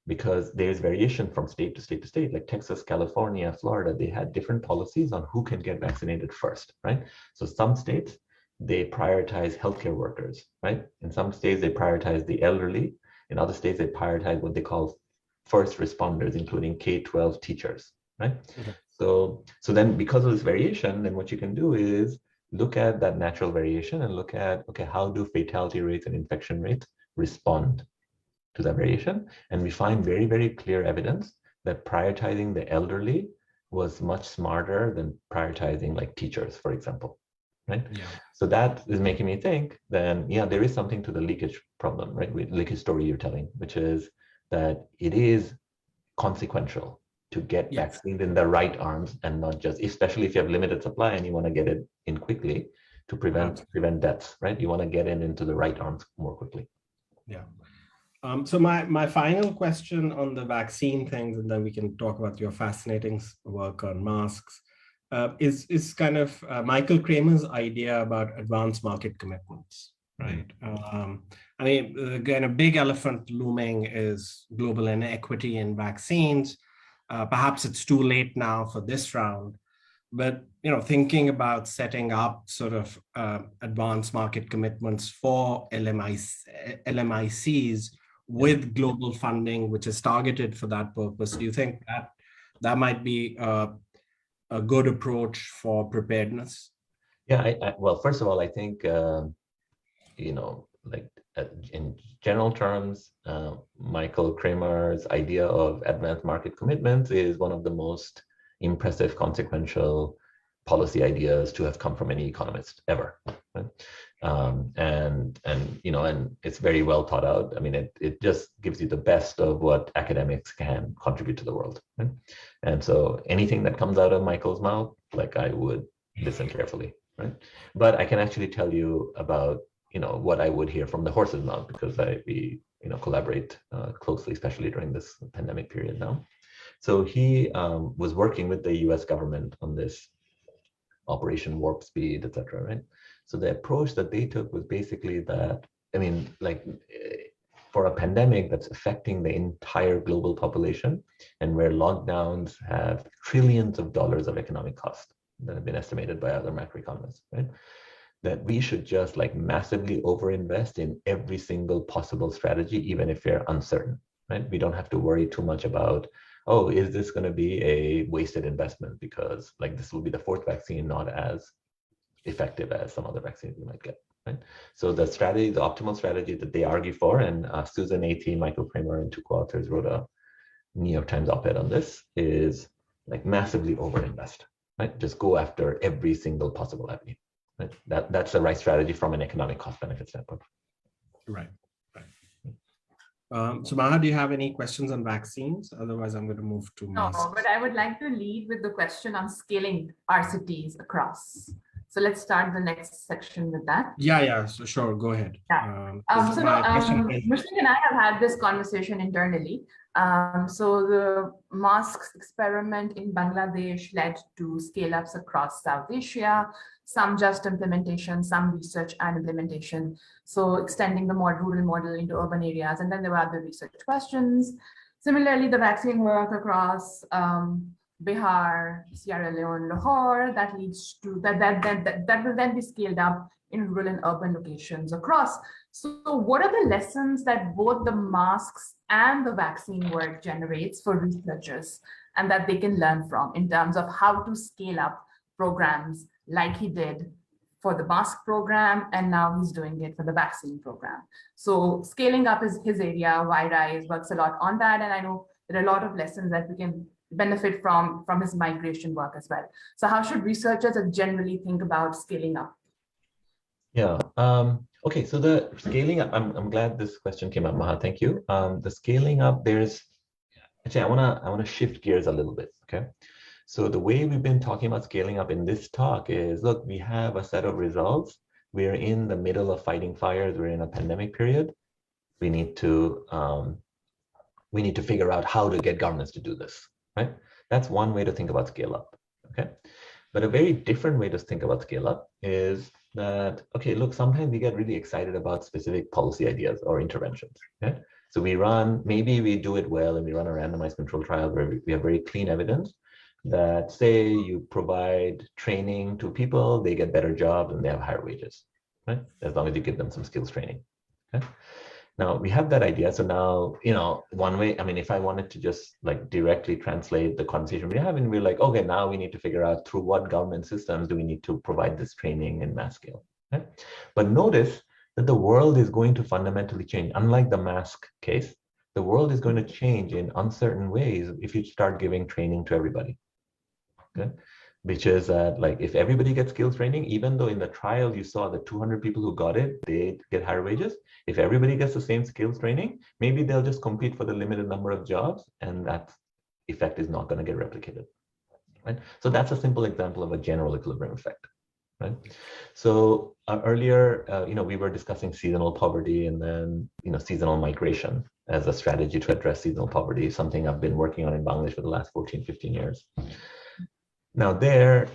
because there's variation from state to state to state, like Texas, California, Florida, they had different policies on who can get vaccinated first, right? So some states, they prioritize healthcare workers, right? In some states, they prioritize the elderly. In other states, they prioritize what they call first responders, including K-12 teachers, right? Okay. So then because of this variation, then what you can do is look at that natural variation and look at, okay, how do fatality rates and infection rates respond to that variation? And we find very, very clear evidence that prioritizing the elderly was much smarter than prioritizing like teachers, for example, right? Yeah. So that is making me think then, yeah, there is something to the leakage problem, right? With leakage story you're telling, which is that it is consequential to get vaccines in the right arms and not just, especially if you have limited supply and you want to get it in quickly to prevent deaths, right? You want to get it into the right arms more quickly. Yeah. So my final question on the vaccine things, and then we can talk about your fascinating work on masks, is kind of Michael Kramer's idea about advanced market commitments, right? I mean, again, a big elephant looming is global inequity in vaccines. Perhaps it's too late now for this round, but thinking about setting up sort of advanced market commitments for LMICs with global funding, which is targeted for that purpose, do you think that might be a good approach for preparedness? Yeah, well, first of all, I think, like in general terms, Michael Kramer's idea of advanced market commitments is one of the most impressive, consequential policy ideas to have come from any economist ever. Right? And it's very well thought out. I mean, it just gives you the best of what academics can contribute to the world. Right? And so anything that comes out of Michael's mouth, like I would listen carefully. Right? But I can actually tell you about what I would hear from the horse's mouth, because we collaborate closely, especially during this pandemic period now. So he was working with the US government on this Operation Warp Speed, etc. Right? So the approach that they took was basically that, I mean, like for a pandemic that's affecting the entire global population and where lockdowns have trillions of dollars of economic cost that have been estimated by other macroeconomists, right? That we should just like massively overinvest in every single possible strategy, even if we're uncertain, right? We don't have to worry too much about, oh, is this going to be a wasted investment? Because like this will be the fourth vaccine, not as effective as some other vaccines we might get, right? So the strategy, the optimal strategy that they argue for, and Susan Athey, Michael Kramer, and two co-authors wrote a New York Times op-ed on this, is like massively overinvest, right? Just go after every single possible avenue. Right? That's the right strategy from an economic cost benefit standpoint. Right. So Maha, do you have any questions on vaccines? Otherwise, I'm going to move to masks. No, but I would like to lead with the question on scaling RCTs across. So let's start the next section with that. Yeah, so sure, go ahead. Yeah. Mushfiq and I have had this conversation internally. So the masks experiment in Bangladesh led to scale-ups across South Asia, some just implementation, some research and implementation. So extending the more rural model into urban areas. And then there were other research questions. Similarly, the vaccine work across Bihar, Sierra Leone, Lahore, that leads to that will then be scaled up in rural and urban locations across. So what are the lessons that both the masks and the vaccine work generates for researchers and that they can learn from in terms of how to scale up programs like he did for the mask program, and now he's doing it for the vaccine program. So scaling up is his area. YRISE works a lot on that, and I know there are a lot of lessons that we can benefit from his migration work as well. So how should researchers generally think about scaling up? Yeah. Okay. So the scaling up, I'm glad this question came up, Maha. Thank you. The scaling up, there's actually I wanna shift gears a little bit. Okay. So the way we've been talking about scaling up in this talk is, look, we have a set of results. We're in the middle of fighting fires. We're in a pandemic period. We need to figure out how to get governments to do this, right? That's one way to think about scale up, okay? But a very different way to think about scale up is that, okay, look, sometimes we get really excited about specific policy ideas or interventions, okay? So maybe we do it well and we run a randomized control trial where we have very clean evidence that say you provide training to people, they get better jobs and they have higher wages, right? As long as you give them some skills training, okay? Now we have that idea. So now, one way, I mean, if I wanted to just like directly translate the conversation we're having, we're like, okay, now we need to figure out through what government systems do we need to provide this training in mass scale. Okay? But notice that the world is going to fundamentally change. Unlike the mask case, the world is going to change in uncertain ways if you start giving training to everybody. Okay? Which is that, like, if everybody gets skills training, even though in the trial you saw the 200 people who got it, they get higher wages. If everybody gets the same skills training, maybe they'll just compete for the limited number of jobs, and that effect is not going to get replicated, right? So that's a simple example of a general equilibrium effect, right? So earlier, we were discussing seasonal poverty and then, seasonal migration as a strategy to address seasonal poverty, something I've been working on in Bangladesh for the last 14, 15 years. Now there,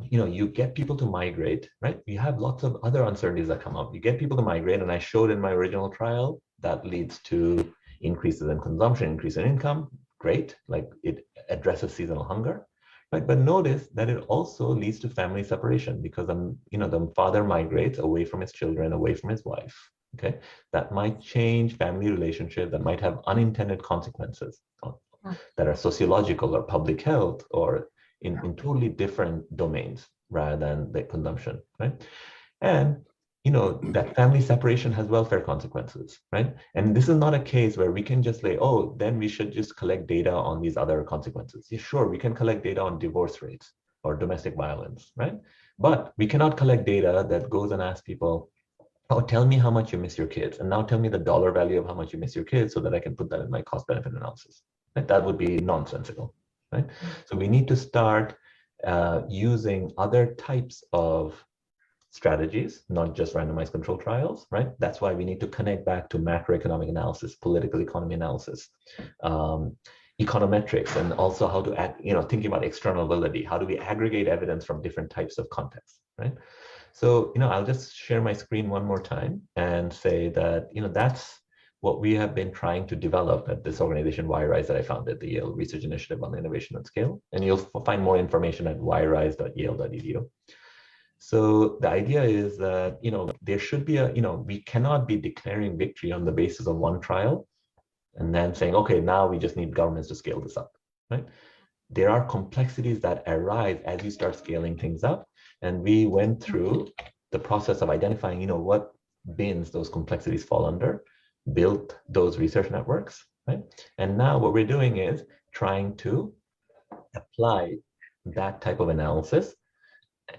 you get people to migrate, right? You have lots of other uncertainties that come up. You get people to migrate, and I showed in my original trial that leads to increases in consumption, increase in income. Great, like it addresses seasonal hunger, right? But notice that it also leads to family separation because, the father migrates away from his children, away from his wife. Okay, that might change family relationship. That might have unintended consequences that are sociological or public health or in totally different domains rather than the consumption, right? And, that family separation has welfare consequences, right? And this is not a case where we can just say, oh, then we should just collect data on these other consequences. Yeah, sure, we can collect data on divorce rates or domestic violence, right? But we cannot collect data that goes and asks people, oh, tell me how much you miss your kids. And now tell me the dollar value of how much you miss your kids so that I can put that in my cost benefit analysis. Right? That would be nonsensical. Right? So we need to start using other types of strategies, not just randomized control trials, right? That's why we need to connect back to macroeconomic analysis, political economy analysis, econometrics, and also how to thinking about external validity. How do we aggregate evidence from different types of contexts, right? So, I'll just share my screen one more time and say that, that's what we have been trying to develop at this organization, YRISE, that I founded, the Yale Research Initiative on Innovation at Scale. And you'll find more information at yrise.yale.edu. So the idea is that, there should be we cannot be declaring victory on the basis of one trial and then saying, okay, now we just need governments to scale this up, right? There are complexities that arise as you start scaling things up. And we went through the process of identifying, what bins those complexities fall under, built those research networks, right? And now what we're doing is trying to apply that type of analysis,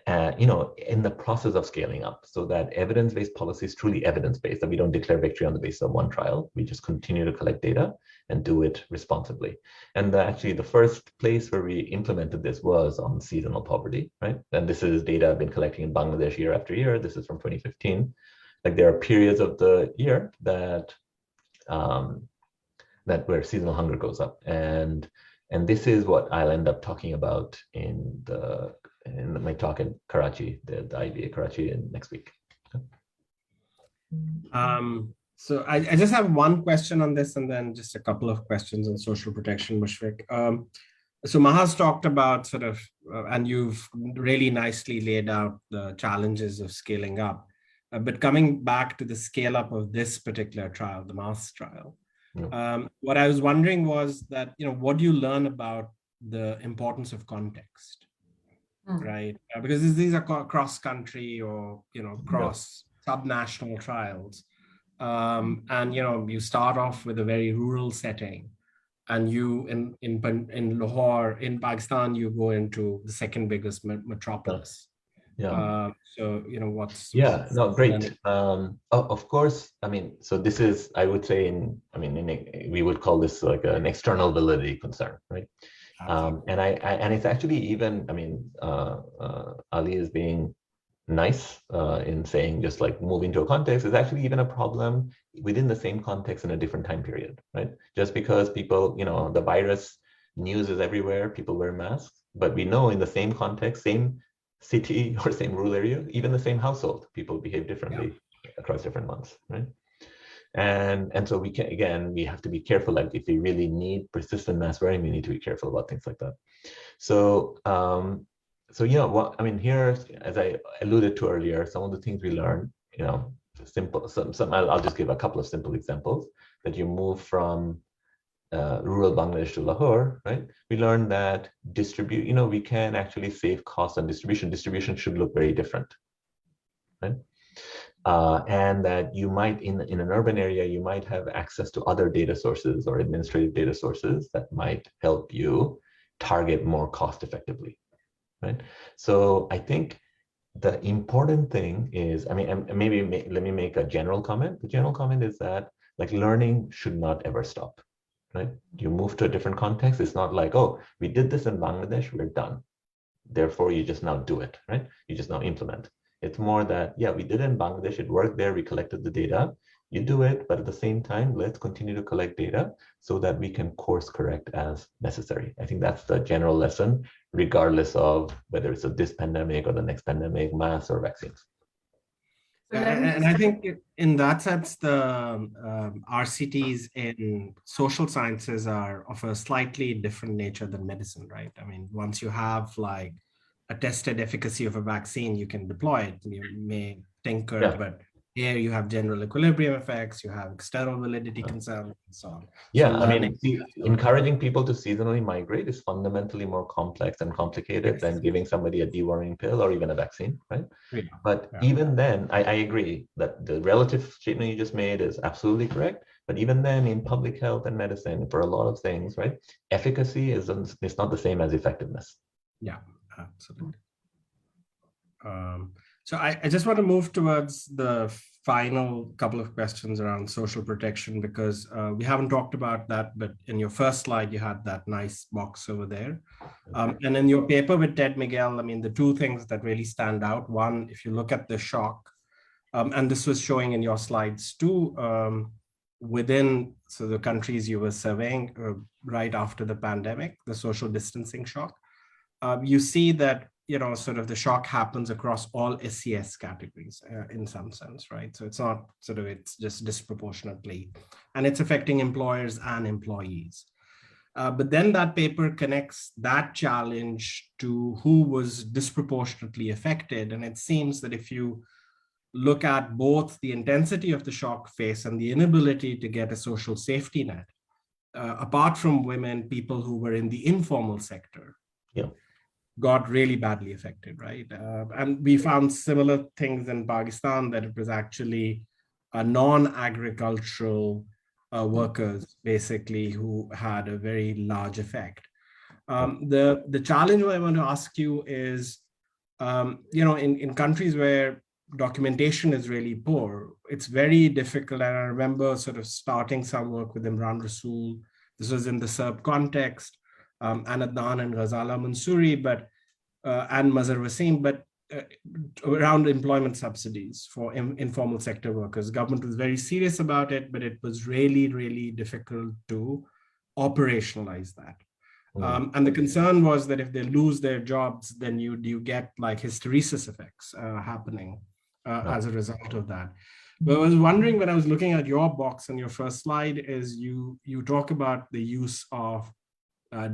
in the process of scaling up so that evidence-based policy is truly evidence-based, that we don't declare victory on the basis of one trial. We just continue to collect data and do it responsibly. And actually the first place where we implemented this was on seasonal poverty, right? And this is data I've been collecting in Bangladesh year after year. This is from 2015. Like there are periods of the year that where seasonal hunger goes up, and this is what I'll end up talking about in my talk in Karachi, the IBA Karachi, next week. So I just have one question on this, and then just a couple of questions on social protection, Mushfiq. So Maha's talked about and you've really nicely laid out the challenges of scaling up. But coming back to the scale up of this particular trial, the MAS trial, what I was wondering was that, what do you learn about the importance of context, right? Because these are cross-country or, cross subnational trials. And, you start off with a very rural setting, and you in Lahore, in Pakistan, you go into the second biggest metropolis. Yeah. So, what's... Yeah, no, great. Of course, so this is, I would say we would call this like an external validity concern, right? And it's actually even, I mean, Ali is being nice in saying just like moving to a context is actually even a problem within the same context in a different time period, right? Just because people, the virus news is everywhere, people wear masks, but we know in the same context, same city or same rural area, even the same household, people behave differently across different months, right? And so we have to be careful. Like if we really need persistent mask wearing, we need to be careful about things like that. So I mean, here, as I alluded to earlier, some of the things we learned, simple. I'll just give a couple of simple examples. That you move from rural Bangladesh to Lahore, right? We learned that we can actually save costs on distribution. Distribution should look very different, right? And that you might, in an urban area, you might have access to other data sources or administrative data sources that might help you target more cost effectively, right? So I think the important thing is, I mean, and maybe let me make a general comment. The general comment is that like learning should not ever stop, right? You move to a different context. It's not like, oh, we did this in Bangladesh, we're done. Therefore, you just now do it, right? You just now implement. It's more that, yeah, we did it in Bangladesh, it worked there, we collected the data, you do it, but at the same time, let's continue to collect data so that we can course correct as necessary. I think that's the general lesson, regardless of whether it's this pandemic or the next pandemic, masks or vaccines. And I think in that sense, the RCTs in social sciences are of a slightly different nature than medicine, right? I mean, once you have like a tested efficacy of a vaccine, you can deploy it. You may tinker, but here you have general equilibrium effects, you have external validity concerns, and so on. Yeah, so I mean, encouraging people to seasonally migrate is fundamentally more complex and complicated than giving somebody a deworming pill or even a vaccine, right? Yeah. But even then, I agree that the relative statement you just made is absolutely correct. But even then, in public health and medicine, for a lot of things, right, efficacy is not the same as effectiveness. Yeah, absolutely. So I just want to move towards the final couple of questions around social protection, because we haven't talked about that, but in your first slide, you had that nice box over there. And in your paper with Ted Miguel, I mean, the two things that really stand out, one, if you look at the shock, and this was showing in your slides too, within the countries you were surveying right after the pandemic, the social distancing shock, you see that sort of the shock happens across all SES categories in some sense, right? So it's not it's just disproportionately, and it's affecting employers and employees. But then that paper connects that challenge to who was disproportionately affected. And it seems that if you look at both the intensity of the shock phase and the inability to get a social safety net, apart from women, people who were in the informal sector, got really badly affected, right? And we found similar things in Pakistan, that it was actually non-agricultural workers, basically, who had a very large effect. The challenge I want to ask you is, in countries where documentation is really poor, it's very difficult. And I remember sort of starting some work with Imran Rasool. This was in the Serb context. Anadnan and Ghazala Mansouri, and Mazhar Wasim, but around employment subsidies for informal sector workers. Government was very serious about it, but it was really, really difficult to operationalize that. And the concern was that if they lose their jobs, then you get like hysteresis effects happening as a result of that. But I was wondering, when I was looking at your box on your first slide, is you talk about the use of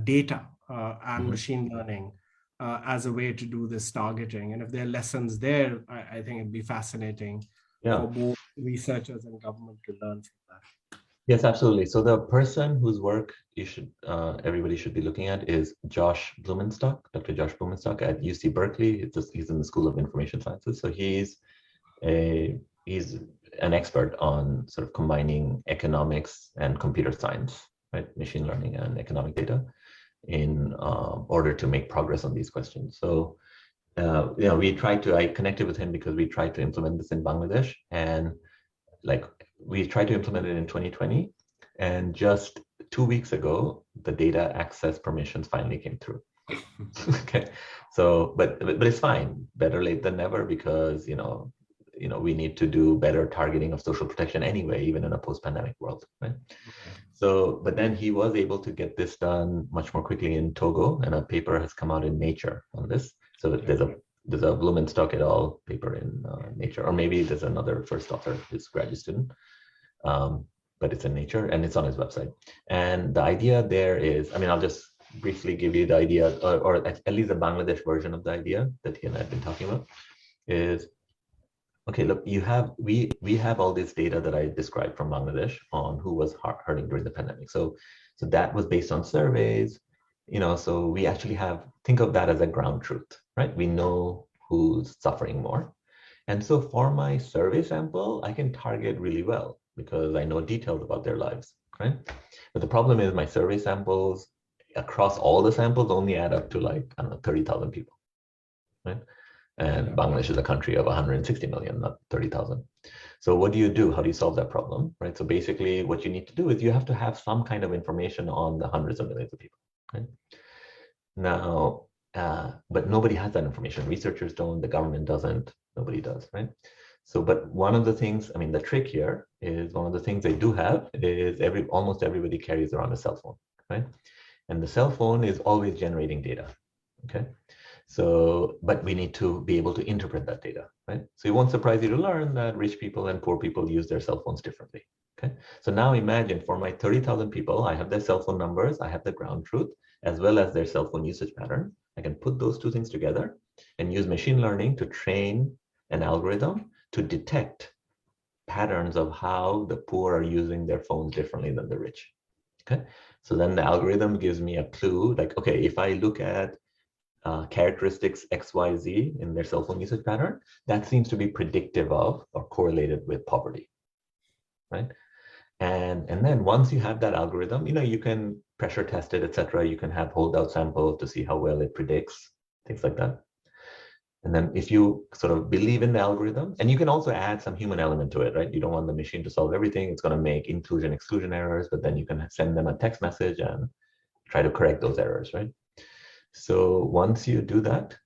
data and machine learning as a way to do this targeting. And if there are lessons there, I think it'd be fascinating for both researchers and government to learn from that. Yes, absolutely. So the person whose work everybody should be looking at is Josh Blumenstock, Dr. Josh Blumenstock at UC Berkeley. He's in the School of Information Sciences. So he's an expert on sort of combining economics and computer science, right? Machine learning and economic data, in order to make progress on these questions. So, I connected with him because we tried to implement this in Bangladesh, and we tried to implement it in 2020, and just 2 weeks ago, the data access permissions finally came through. Okay, so but it's fine. Better late than never, because we need to do better targeting of social protection anyway, even in a post-pandemic world, right? So, but then he was able to get this done much more quickly in Togo, and a paper has come out in Nature on this. So there's a Blumenstock et al. Paper in Nature, or maybe there's another first author, his graduate student, but it's in Nature and it's on his website. And the idea there is, I mean, I'll just briefly give you the idea, or at least the Bangladesh version of the idea that he and I have been talking about, is, okay, look, we have all this data that I described from Bangladesh on who was hurting during the pandemic. So that was based on surveys, so we actually think of that as a ground truth, right? We know who's suffering more. And so for my survey sample, I can target really well because I know details about their lives, right? But the problem is my survey samples across all the samples only add up to, like, I don't know, 30,000 people, right? And Bangladesh is a country of 160 million, not 30,000. So what do you do? How do you solve that problem, right? So basically what you need to do is you have to have some kind of information on the hundreds of millions of people, right? Now, but nobody has that information. Researchers don't, the government doesn't, nobody does, right? So, but one of the things, I mean, the trick here is, one of the things they do have is almost everybody carries around a cell phone, right? And the cell phone is always generating data, okay? So, but we need to be able to interpret that data, right? So it won't surprise you to learn that rich people and poor people use their cell phones differently, okay? So now imagine, for my 30,000 people, I have their cell phone numbers, I have the ground truth, as well as their cell phone usage pattern. I can put those two things together and use machine learning to train an algorithm to detect patterns of how the poor are using their phones differently than the rich, okay? So then the algorithm gives me a clue, like, okay, if I look at characteristics XYZ in their cell phone usage pattern, that seems to be predictive of or correlated with poverty, right? And then once you have that algorithm, you can pressure test it, etc. You can have holdout samples to see how well it predicts, things like that. And then if you sort of believe in the algorithm, and you can also add some human element to it, right? You don't want the machine to solve everything. It's going to make inclusion, exclusion errors, but then you can send them a text message and try to correct those errors, right? So once you do that,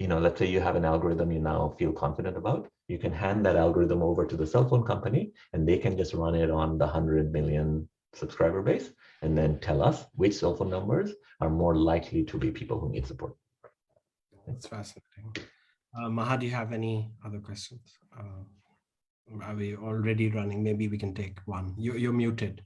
let's say you have an algorithm you now feel confident about, you can hand that algorithm over to the cell phone company, and they can just run it on the 100 million subscriber base, and then tell us which cell phone numbers are more likely to be people who need support. That's fascinating. Maha, do you have any other questions? Are we already running? Maybe we can take one. You're muted.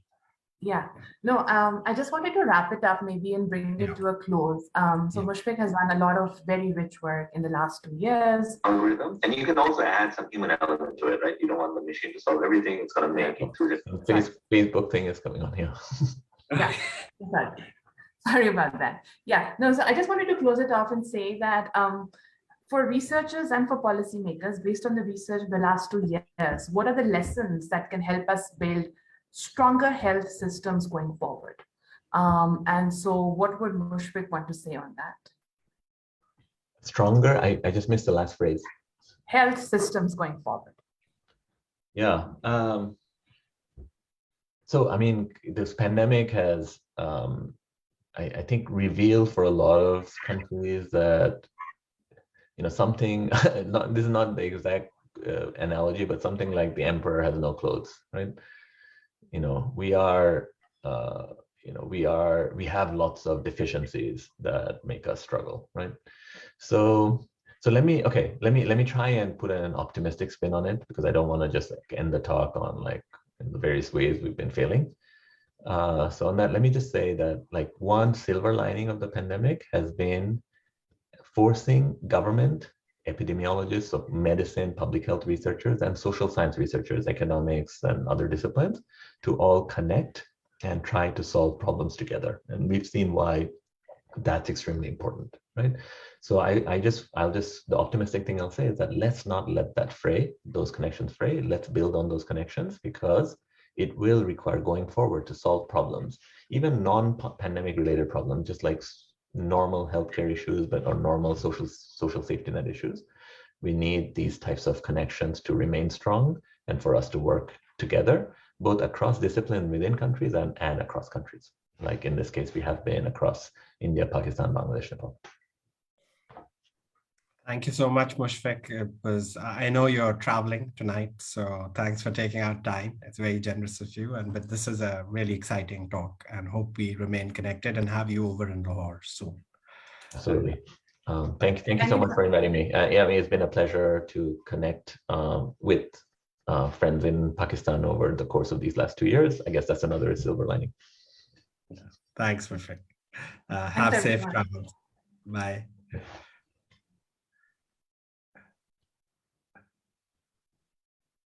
Yeah, no, I just wanted to wrap it up maybe and bring it to a close. So Mushfiq has done a lot of very rich work in the last 2 years. Algorithm, and you can also add some human element to it, right? You don't want the machine to solve everything. It's going to make inclusion. Facebook thing is coming on here. Yeah, sorry about that. Yeah, no, so I just wanted to close it off and say that for researchers and for policymakers, based on the research of the last 2 years, what are the lessons that can help us build stronger health systems going forward? And so what would Mushfiq want to say on that? Stronger? I just missed the last phrase. Health systems going forward. Yeah. So, I mean, this pandemic has, I think, revealed for a lot of countries that, something, this is not the exact analogy, but something like the emperor has no clothes, right? We have lots of deficiencies that make us struggle, right? So let me try and put an optimistic spin on it, because I don't want to just end the talk on in the various ways we've been failing. So on that, let me just say that one silver lining of the pandemic has been forcing government, epidemiologists, so medicine, public health researchers, and social science researchers, economics, and other disciplines, to all connect and try to solve problems together. And we've seen why that's extremely important, right? So the optimistic thing I'll say is that let's not let that those connections fray. Let's build on those connections, because it will require going forward to solve problems, even non-pandemic related problems, just like normal healthcare issues, or normal social safety net issues. We need these types of connections to remain strong and for us to work together. both across discipline within countries and across countries. Like in this case, we have been across India, Pakistan, Bangladesh, Nepal. Thank you so much, Mushfiq. I know you're traveling tonight, so thanks for taking out time. It's very generous of you. But this is a really exciting talk, and hope we remain connected and have you over in Lahore soon. Absolutely. Thank you so much for inviting me. Yeah, it's been a pleasure to connect with friends in Pakistan over the course of these last 2 years. I guess that's another silver lining. Thanks, Mushfiq. Have safe everyone. travels. Bye.